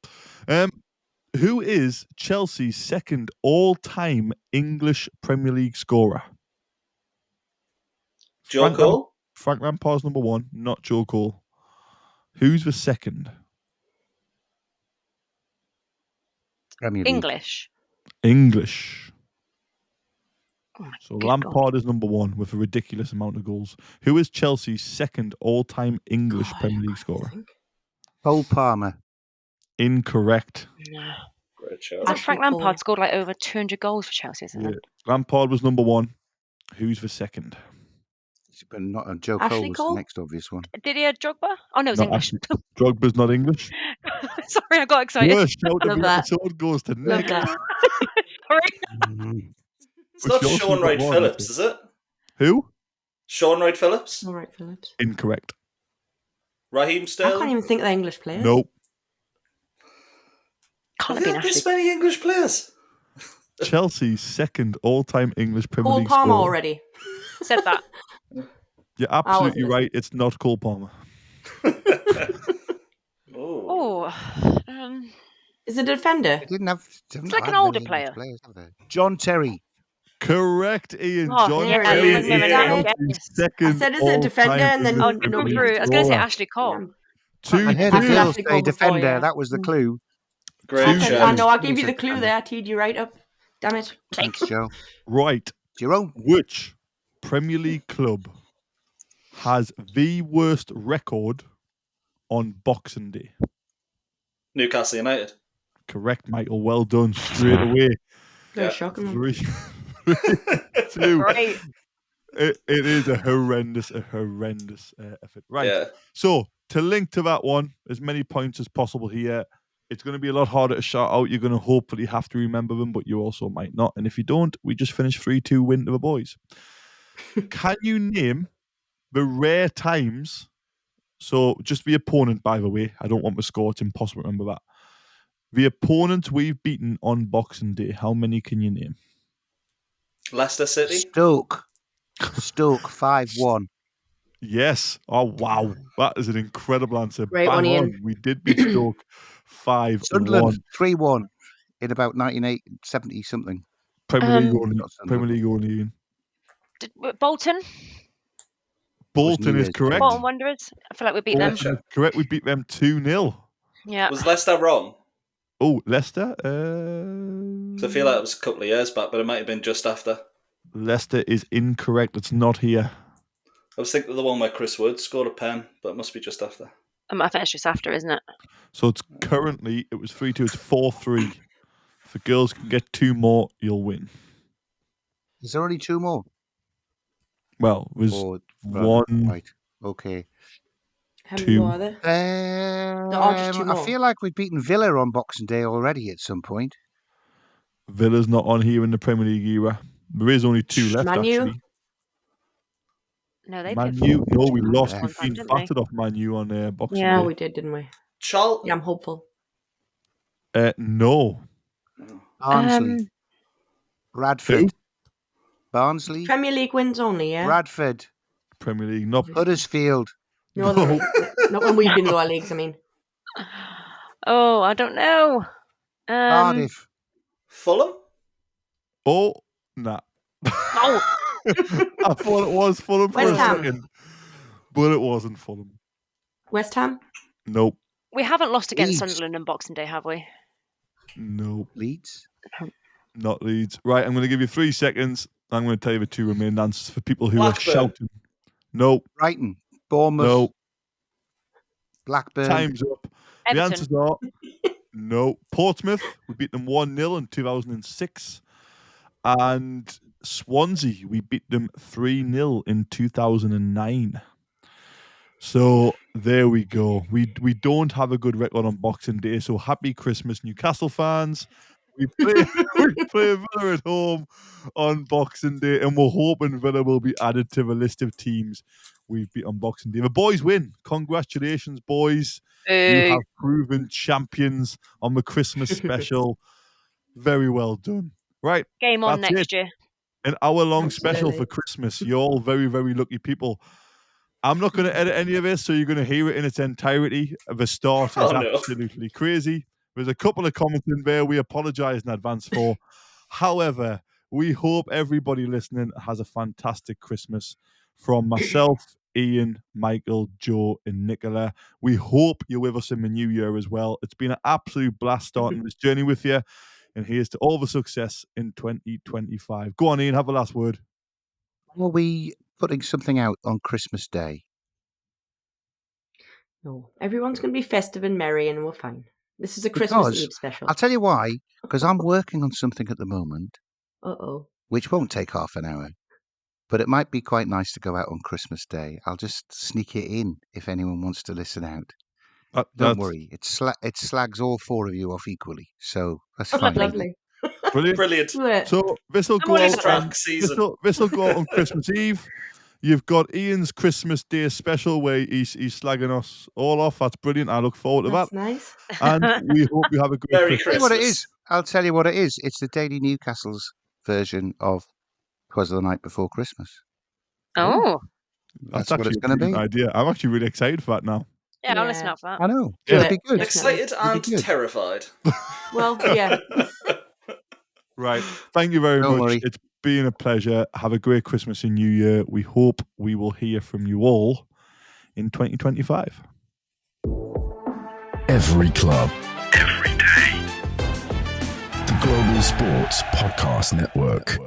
Who is Chelsea's second all-time English Premier League scorer? Joe Cole? Frank Lampard's number 1, not Joe Cole. Who's the second? Premier League. English. Oh my So good Lampard God. is number 1 with a ridiculous amount of goals. Who is Chelsea's second all-time English Premier League scorer? Cole Palmer. Incorrect. No. Great shout. Hasn't Ashley Frank Cole. Lampard scored like over 200 goals for Chelsea, isn't Yeah. it? Lampard was number 1. Who's the second? But not Joe Ashley Cole was Cole? the next obvious one. Did he have Drogba? Oh, no, it was Not English. Drogba's not English. Sorry, I got excited. Worst shout of Love the that. episode goes to Love Nick. that. Sorry. It's not But she also Sean got Wright one, Phillips, isn't is it? Who? Sean Wright Phillips? All right, Phillips. Incorrect. Raheem I can't Sterling? even think they're English players. Nope. Can't Have have you been had this Ashley. many English players? Chelsea's second all-time English Premier Cole League Palmer scorer. already. Said that. You're absolutely listening. right. It's not Cole Palmer. Oh. Oh. Is it a defender? They didn't have. It's like an older player. Players, have they? John Terry. Correct, Ian. Oh, John yeah, Terry yeah, is yeah, yeah. Chelsea's second I said, is it a defender? all-time And then English Oh, Premier come nobody League through. I was going to say scorer. Ashley Cole. Two I heard I a said girl Ashley say Cole before, defender. yeah. That was the clue. Great I shout. know, I gave Who's you a the clue defender? there. I teed you right up. Damn it. Thanks, Joe. Right. Jerome. Which Premier League club has the worst record on Boxing Day? Newcastle United. Correct, Michael. Well done. Straight away. Very Yeah. shocking. 3-2. Great. It is a horrendous effort. Right. Yeah. So to link to that one, as many points as possible here. It's going to be a lot harder to shout out. You're going to hopefully have to remember them, but you also might not. And if you don't, we just finish 3-2 win to the boys. Can you name the rare times? So just the opponent, by the way. I don't want the score. It's impossible to remember that. The opponent we've beaten on Boxing Day. How many can you name? Leicester City. Stoke 5-1. Yes. Oh, wow. That is an incredible answer. Great Bang one, Ian. on. We did beat Stoke 5-1. Sunderland 3-1 in about 1970 something. Premier League Um, only. Not Premier Sunderland. League only, Ian. Bolton? Bolton New is Year's correct. Bolton Wanderers? I feel like we beat them. Bolton is correct. We beat them 2-0. Yeah. Was Leicester wrong? Oh, Leicester? 'Cause I feel like it was a couple of years back, but it might have been just after. Leicester is incorrect. It's not here. I was thinking of the one where Chris Wood scored a pen, but it must be just after. I think it's just after, isn't it? So it's currently, it was 3-2, it's 4-3. If the girls can get 2 more, you'll win. Is there only 2 more? Well, it was Or, 1, right. Okay. How many 2. more are there? There are just 2 I more. feel like we've beaten Villa on Boxing Day already at some point. Villa's not on here in the Premier League era. There is only 2 left, Man U? actually. No, they Man played U, no, we Two lost. left. We've been didn't they? battered off Man U on Boxing Yeah. Oh, Day. we did, didn't we? Charlton. Yeah, I'm hopeful. No. Barnsley. Bradford. Who? Barnsley. Premier League wins only, yeah? Bradford. Premier League, not Huddersfield. No other league. Not when we've been lower leagues, I mean. Oh, I don't know. Cardiff. Fulham. Oh, nah. Oh, I thought it was Fulham for West a Ham. second, but it wasn't Fulham. West Ham? Nope. we haven't lost against Leeds. Sunderland on Boxing Day, have we? Nope. Leeds. Not Leeds. Right, I'm going to give you 3 seconds. I'm going to tell you the 2 remaining answers for people who are Blackburn. shouting. Nope. Brighton. Bournemouth. Nope. Blackburn. Time's up. The Everton. answers are no. Portsmouth, we beat them 1-0 in 2006. And Swansea, we beat them 3-0 in 2009. So there we go. We don't have a good record on Boxing Day. So happy Christmas, Newcastle fans. We play Villa at home on Boxing Day, and we're hoping Villa will be added to the list of teams we've beat on Boxing Day. The boys win. Congratulations, boys. You have proven champions on the Christmas special. Very well done. Right. Game on That's next year. An hour-long special Absolutely. for Christmas. You're all very, very lucky people. I'm not going to edit any of this, so you're going to hear it in its entirety. The start is Oh, no. absolutely crazy. There's a couple of comments in there we apologize in advance for. However, we hope everybody listening has a fantastic Christmas. From myself, Iain, Michael, Joe, and Nicola. We hope you're with us in the new year as well. It's been an absolute blast starting this journey with you. And here's to all the success in 2025. Go on, Iain, have a last word. Are we putting something out on Christmas Day? No. Everyone's going to be festive and merry and we're fine. This is a Christmas Because Eve special. I'll tell you why. Because I'm working on something at the moment, Uh-oh. which won't take half an hour. But it might be quite nice to go out on Christmas Day. I'll just sneak it in if anyone wants to listen out. Don't worry. It slags all 4 of you off equally. So that's fine. Lovely. Brilliant. Brilliant. Do it. So this will I'm go on out his track on season. this will go out on Christmas Eve. You've got Ian's Christmas Day special where he's slagging us all off. That's brilliant. I look forward to That's that. nice. And we hope you have a great Merry Christmas. Tell you what it Christmas. is. I'll tell you what it is. It's the Daily Newcastle's version of 'Twas the Night Before Christmas. Oh, That's That's what actually it's a going to be. brilliant idea. I'm actually really excited for that now. yeah, I'll listen Yeah. out for that. I know. Do It'll it. be good. Definitely. Excited It'll be and good. terrified. Well, yeah. Right. Thank you very Don't much. worry. It's been a pleasure. Have a great Christmas and New Year. We hope we will hear from you all in 2025. Every club. Every day. The Global Sports Podcast Network.